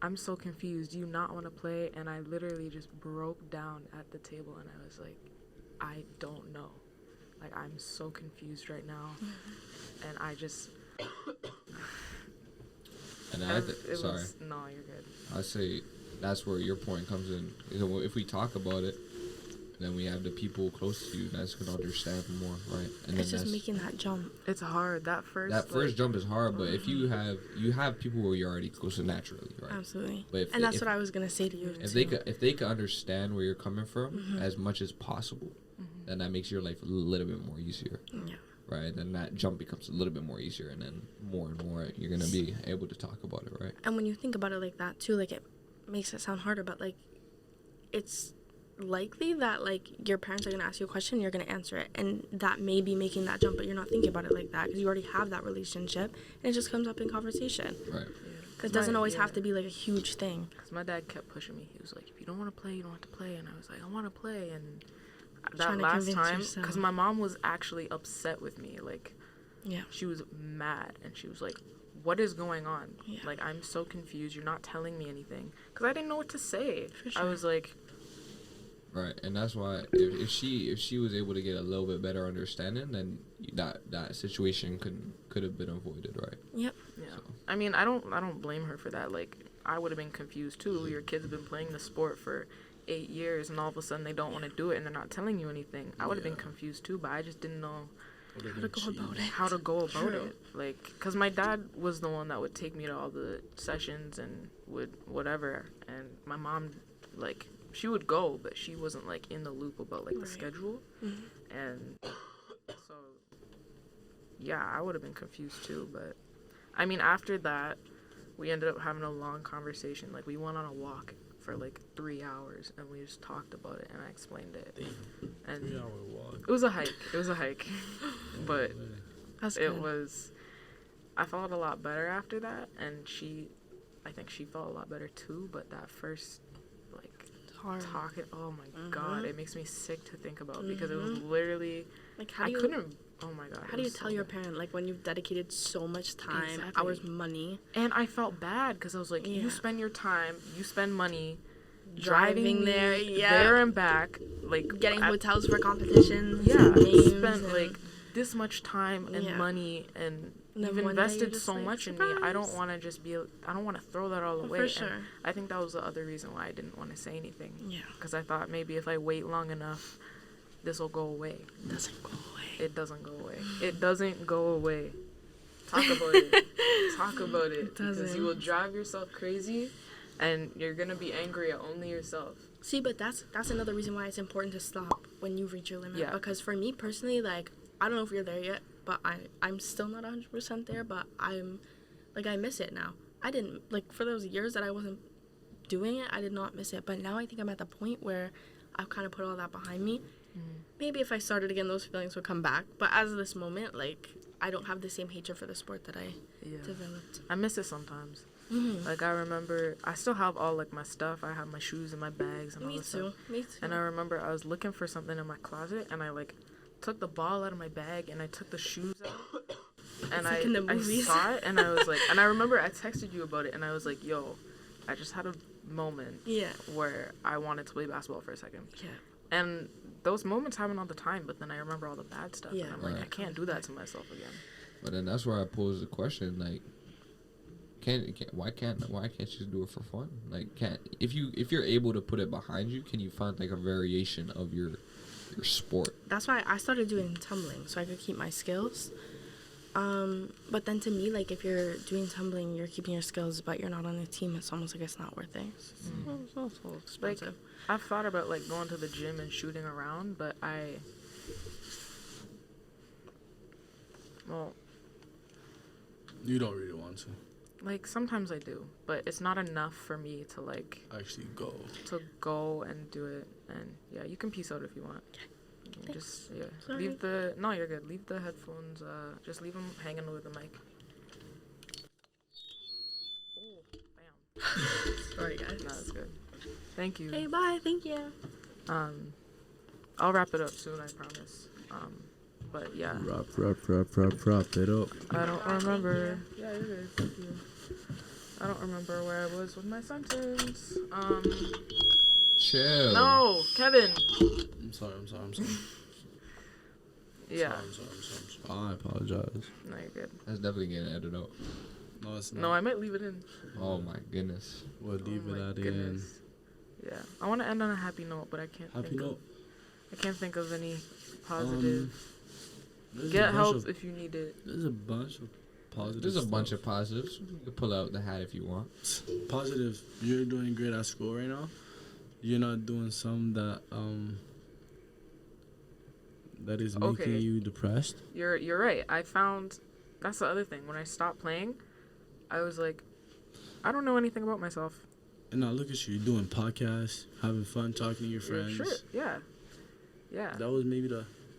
I'm so confused. Do you not want to play? And I literally just broke down at the table, and I was like, I don't know. Like, I'm so confused right now. And I just... And sorry. No, you're good. I say that's where your point comes in. If we talk about it, then we have the people close to you that's gonna understand more, right? And it's just making that jump. It's hard. That first jump is hard, but if you have people where you're already closer naturally, right? Absolutely. But that's what I was gonna say to you. If they could understand where you're coming from as much as possible, then that makes your life a little bit more easier. Yeah. Right, then that jump becomes a little bit more easier, and then more and more you're gonna be able to talk about it, right? And when you think about it like that too, like it makes it sound harder, but like it's likely that like your parents are gonna ask you a question, and you're gonna answer it, and that may be making that jump, but you're not thinking about it like that because you already have that relationship, and it just comes up in conversation. Right. Because it doesn't always have to be like a huge thing. Because my dad kept pushing me. He was like, if you don't want to play, you don't have to play. And I was like, I want to play. And that last time, because my mom was actually upset with me. Like, yeah, she was mad, and she was like, what is going on? Yeah. Like, I'm so confused. You're not telling me anything. Because I didn't know what to say. For sure. I was like... Right, and that's why if she was able to get a little bit better understanding, then that situation could have been avoided, right? Yep. Yeah. So. I mean, I don't blame her for that. Like, I would have been confused too. Your kid's been playing the sport for 8 years, and all of a sudden they don't want to do it, and they're not telling you anything. I would have been confused too, but I just didn't know how to go about it. Like, because my dad was the one that would take me to all the sessions and would whatever, and my mom, like, she would go, but she wasn't like in the loop about like the schedule. And so yeah, I would have been confused too. But I mean, after that, we ended up having a long conversation. Like, we went on a walk for like 3 hours, and we just talked about it, and I explained it. And 3 hour walk. It was a hike. But it was, I felt a lot better after that, and I think she felt a lot better too. But that first, like, talking, oh my god, it makes me sick to think about, because it was literally like, oh my god, how do you tell your parent, like, when you've dedicated so much time, hours, money? And I felt bad because I was like, you spend your time, you spend money driving there and back, like getting hotels for competitions, spent like this much time and money, and you've invested so much in me. I don't want to throw that all away. For sure. And I think that was the other reason why I didn't want to say anything. Yeah. Because I thought maybe if I wait long enough, this will go away. It doesn't go away. It doesn't go away. It doesn't go away. Talk about it. Talk about it. Because you will drive yourself crazy, and you're going to be angry at only yourself. See, but that's another reason why it's important to stop when you reach your limit. Yeah. Because for me personally, like, I don't know if you're there yet, but I'm still not 100% there, but I'm, like, I miss it now. I didn't, like, for those years that I wasn't doing it, I did not miss it. But now I think I'm at the point where I've kind of put all that behind me. Maybe if I started again, those feelings would come back. But as of this moment, like, I don't have the same hatred for the sport that I developed. I miss it sometimes. Like, I remember, I still have all, like, my stuff. I have my shoes and my bags and all this stuff. Me too. And I remember I was looking for something in my closet, and I, like, took the ball out of my bag, and I took the shoes out, and I saw it, and I was like, and I remember I texted you about it, and I was like, yo, I just had a moment where I wanted to play basketball for a second. Yeah. And those moments happen all the time, but then I remember all the bad stuff, and I'm like, I can't do that to myself again. But then that's where I pose the question, like, why can't you just do it for fun? Like, if you're able to put it behind you, can you find like a variation of your sport? That's why I started doing tumbling, so I could keep my skills. But then to me, like, if you're doing tumbling, you're keeping your skills, but you're not on a team, it's almost like it's not worth it. It's also expensive. Like, I've thought about, like, going to the gym and shooting around, but well, You don't really want to like, sometimes I do, but it's not enough for me to, like, actually go. And do it. And, yeah, you can peace out if you want. Thanks. Just, yeah. Sorry. No, you're good. Leave the headphones, just leave them hanging with the mic. Oh, bam. Sorry, guys. No, that's good. Thank you. Okay, bye. Thank you. I'll wrap it up soon, I promise. But yeah. Wrap it up. I don't remember. Yeah, you're good. Thank you. I don't remember where I was with my sentence. Chill. No, Kevin. I'm sorry. Yeah. I'm sorry. I apologize. No, you're good. That's definitely getting edited out. No, it's not. No, I might leave it in. Oh my goodness. We'll leave Oh it my at the end. goodness. Yeah, I want to end on a happy note, but I can't. Happy note. I can't think of any positive. There's Get a bunch help of- if you need it. There's a bunch of positive. There's a bunch stuff. of positives. You can pull out the hat if you want. Positive. You're doing great at school right now. You're not doing some that is making Okay. you depressed. You're right. I found that's the other thing. When I stopped playing, I was like, I don't know anything about myself. And now look at you. You're doing podcasts, having fun, talking to your friends. Sure. Yeah. Yeah. That was maybe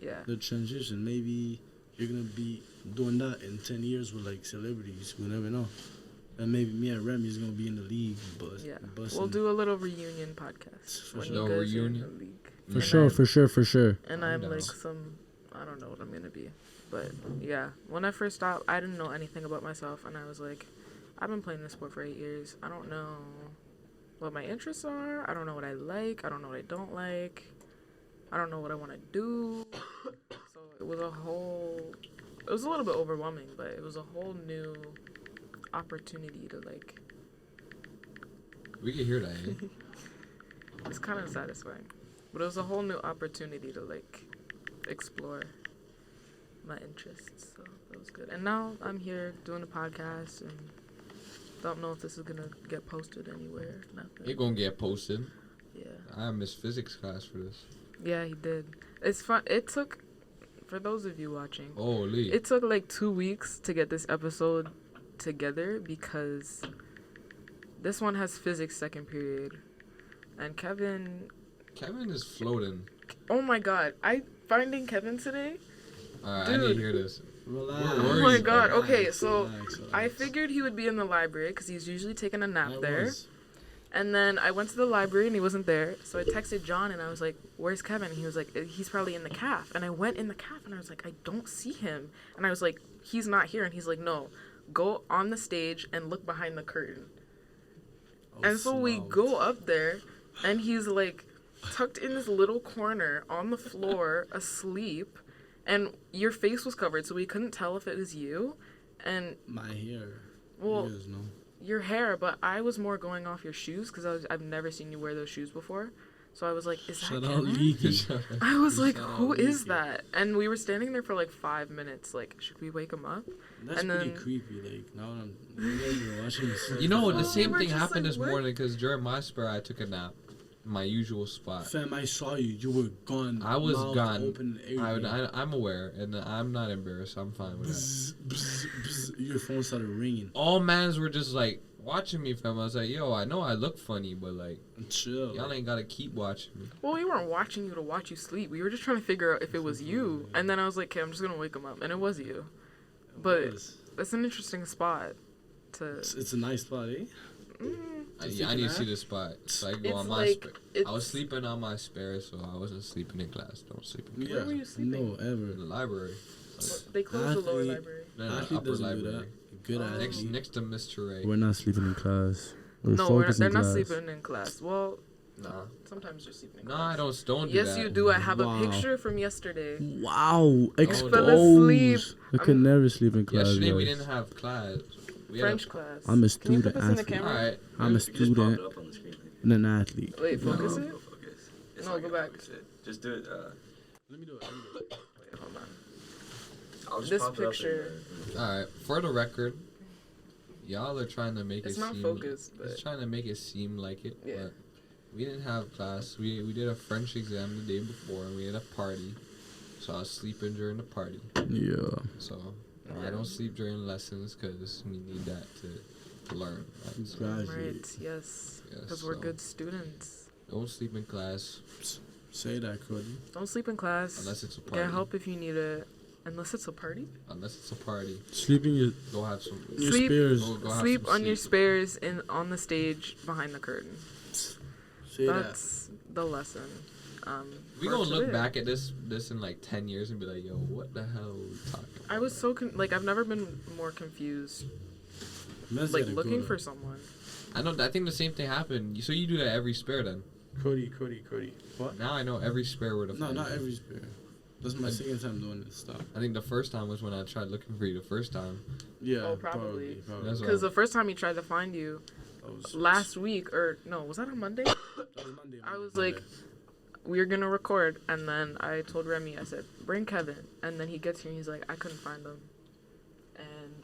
Yeah. the transition. Maybe you're gonna be doing that in 10 years with like celebrities. We never know. And maybe me and Remi is gonna be in the league, but Yeah. busting. We'll do a little reunion podcast. For when sure. you No guys are in reunion? the league. For And sure, I'm- for sure. And I'm I'm down. like I don't know what I'm gonna be. But yeah, when I first stopped, I didn't know anything about myself, and I was like, I've been playing this sport for 8 years. I don't know what my interests are. I don't know what I like. I don't know what I don't like. I don't know what I want to do. So it was a little bit overwhelming, but it was a whole new opportunity to like, We can hear that, eh? it's kind of satisfying. But it was a whole new opportunity to like explore my interests. So that was good. And now I'm here doing a podcast and don't know if this is gonna get posted anywhere. Nothing. It gonna get posted. Yeah. I missed physics class for this. Yeah, he did. It's fun. It took, for those of you watching, Holy. it took like 2 weeks to get this episode together because this one has physics second period. And Kevin, Kevin is floating. oh my god, finding Kevin today. Alright, I need to Dude. hear this. Relax. We're Oh my worried, god. bro. Okay, so Relax. I figured he would be in the library because he's usually taking a nap I there. was. And then I went to the library and he wasn't there. So I texted John and I was like, where's Kevin? And he was like, he's probably in the caf. And I went in the caf and I was like, I don't see him. And I was like, he's not here. And he's like, no, go on the stage and look behind the curtain. And so we go up there and he's like tucked in this little corner on the floor asleep. And your face was covered, so we couldn't tell if it was you. And, My hair. well, You guys know. your hair, but I was more going off your shoes because I've never seen you wear those shoes before. So I was like, is that Shout out Kevin? Leaky. I was like, Shout out who is Leaky. that? And we were standing there for like 5 minutes. Like, should we wake him up? That's And pretty then- creepy. Like, now you guys are watching this. You know what? The Well, same we were thing just happened like, this what? morning because during my spare, I took a nap. My usual spot. Fam, I saw you. You were gone. I was mouth gone. Open, everything. I'm aware, and I'm not embarrassed. I'm fine with that. Bzz, bzz, bzz. Your phone started ringing. All mans were just like watching me, fam. I was like, yo, I know I look funny, but like, Chill. y'all ain't gotta keep watching me. Well, we weren't watching you to watch you sleep. We were just trying to figure out if it was you. And then I was like, okay, I'm just going to wake him up. And it was you. But it's an interesting spot to... It's a nice spot, eh? I Just take need a to nap? see the spot so I can go It's on my like... spare. I was sleeping on my spare, so I wasn't sleeping in class. Don't sleep in class. Where were you sleeping? No, ever. In the library. They closed the lower Athlete. library. No, no, Athlete upper doesn't do library. that. Good athlete. Next to Mr. Ray. We're not sleeping in class. We're No, focused they're in not class. sleeping in class. Well, Nah. sometimes you're sleeping in Nah, class. don't do Yes, that. you do. I have Wow. a picture from yesterday. Wow, exposed. fell asleep. I could never sleep in class. Yesterday we guys. didn't have class. We French class. I'm a Can you student put this in the athlete. camera? Alright. I'm a You just popped student it up on the screen. and an athlete. Wait, focus it? Go focus. It's No, not go gonna back. focus it. Just do it. Let me do it. Wait, hold on. I'll just this pop it up picture. All right, for the record, y'all are trying to make It's it not seem. focused, but It's trying to make it seem like it. Yeah. But we didn't have class. We did a French exam the day before, and we had a party. So I was sleeping during the party. Yeah. So I don't sleep during lessons because we need that to learn. Right? So, right, yes, because we're good students. Don't sleep in class. Say that, Cody. Don't sleep in class. Unless it's a party. Get help if you need it. Unless it's a party. Unless it's a party. Sleeping your Go have some. your Sleep- spares. Go have Sleep some on your spares on the stage behind the curtain. Say That's the lesson. We for gonna look today. back at this in like 10 years and be like, yo, what the hell are we talking about? I was so I've never been more confused. Like looking for someone. I know. I think the same thing happened. So you do that every spare then? Cody. What? Now I know every spare word of. No, not every spare. This is my second time doing this stuff. I think the first time was when I tried looking for you the first time. Yeah. Oh, probably. That's Because the first time he tried to find you last week, or no, was that on Monday? That was Monday. I was like, we're gonna record, and then I told Remi, I said, bring Kevin, and then he gets here and he's like, I couldn't find him, and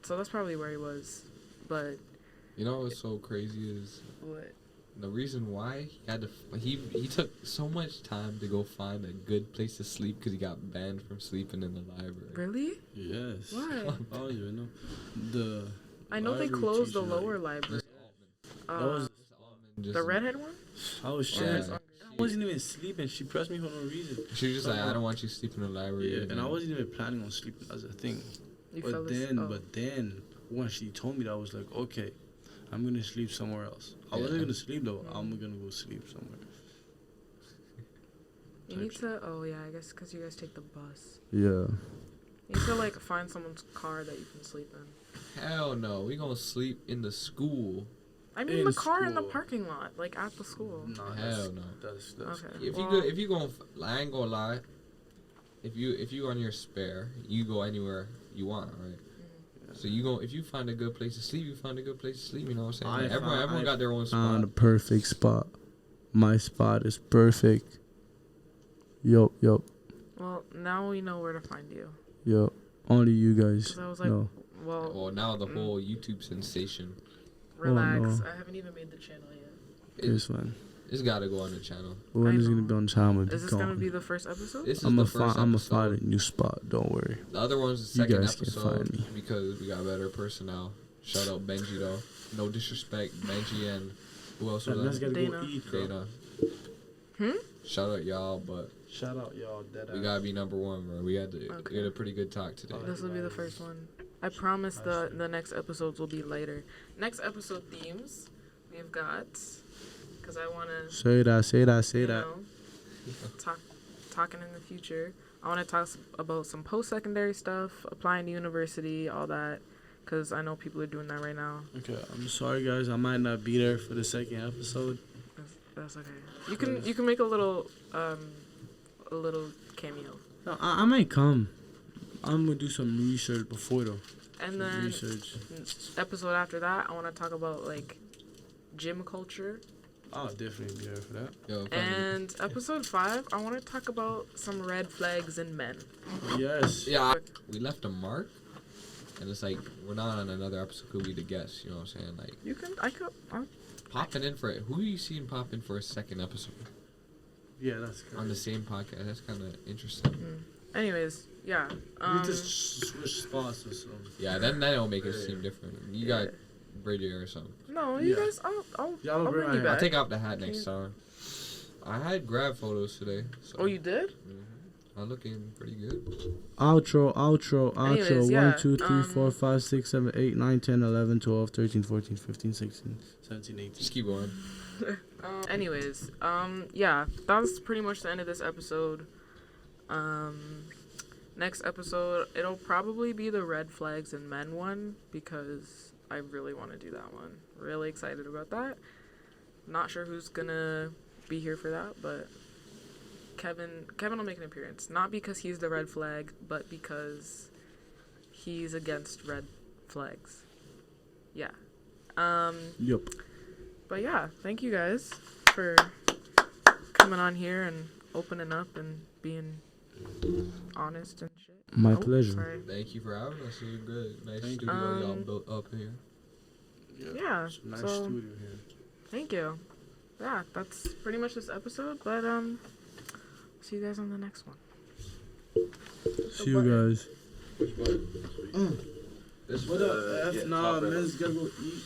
so that's probably where he was, but You know what's so crazy is what? the reason why he had to. He took so much time to go find a good place to sleep because he got banned from sleeping in the library. Really? Yes. Why? I don't even know. I know they library closed the teacher, lower like, library. that was The redhead one? I was Yeah. trying. I wasn't even sleeping. She pressed me for no reason. She was just like, I don't want you to sleep in the library. Yeah, and I wasn't even planning on sleeping as a thing. You fell asleep? But then when she told me that, I was like, okay, I'm gonna sleep somewhere else. I wasn't Yeah. gonna sleep though. I'm gonna go sleep somewhere. You need to, I guess because you guys take the bus. Yeah. You need to, like, find someone's car that you can sleep in. Hell no, we gonna sleep in the school. I mean, In the car in the school. parking lot, like, at the school. Nah, Hell no. That's Okay. If you gonna, I ain't gonna lie. If you on your spare, you go anywhere you want, right? So if you find a good place to sleep, you find a good place to sleep. You know what I'm saying? Like, everyone got their own spot. found a perfect spot. My spot is perfect. Yup. Well, now we know where to find you. Yup. Only you guys 'Cause I was like, know. well, Well, now the whole YouTube sensation. relax. no. I haven't even made the channel yet. This one. It's gotta go on the channel. When I is it gonna know. be on time? Is this gonna be the first episode? This is I'm the gonna first find episode. a new spot. Don't worry. The other one's the You second guys can episode find me. because we got better personnel. Shout out Benji though. No disrespect, Benji and who else was that? Dana. Dana. Shout out y'all, but Shout out y'all. we gotta be number one, bro. We had a pretty good talk today. This will be the first one. I promise the next episodes will be lighter. Next episode themes we've got, because I want to Say that. talking in the future. I want to talk about some post-secondary stuff, applying to university, all that, because I know people are doing that right now. Okay, I'm sorry guys. I might not be there for the second episode. That's okay. You can make a little cameo. No, I might come. I'm gonna do some research before though. And then Research. episode after that, I want to talk about like gym culture. I'll definitely be there for that. Yo, And episode 5, I want to talk about some red flags in men. Yes. yeah, we left a mark, and it's like we're not on another episode. Could we the guest? You know what I'm saying? Like popping in for it. Who are you seeing pop in for a second episode Yeah, that's good. on the same podcast? That's kind of interesting. Anyways, yeah. We just switch spots or something. Yeah, then that'll make it seem different. You got Brady or something. No, you Yeah. guys, I'll Y'all bring bring you my back. I'll take off the hat next time. I had grab photos today. So. Oh, you did? I'm looking pretty good. Outro. Anyways, yeah, 1, 2, 3, 4, 5, 6, 7, 8, 9, 10, 11, 12, 13, 14, 15, 16, 17, 18. Just keep going. Anyways, yeah, that's pretty much the end of this episode. Next episode, it'll probably be the red flags in men one, because I really want to do that one. Really excited about that. Not sure who's gonna be here for that, but Kevin will make an appearance. Not because he's the red flag, but because he's against red flags. Yeah. Yup. But yeah, thank you guys for coming on here and opening up and being honest and shit. My pleasure. Sorry. Thank you for having us. It was good. Nice Thank studio y'all built up here. Yeah. It's a nice So studio here. thank you. Yeah, that's pretty much this episode. But see you guys on the next one. See you guys. Which button? This What was, up, F? yeah, Nah, top right. man's gotta go eat.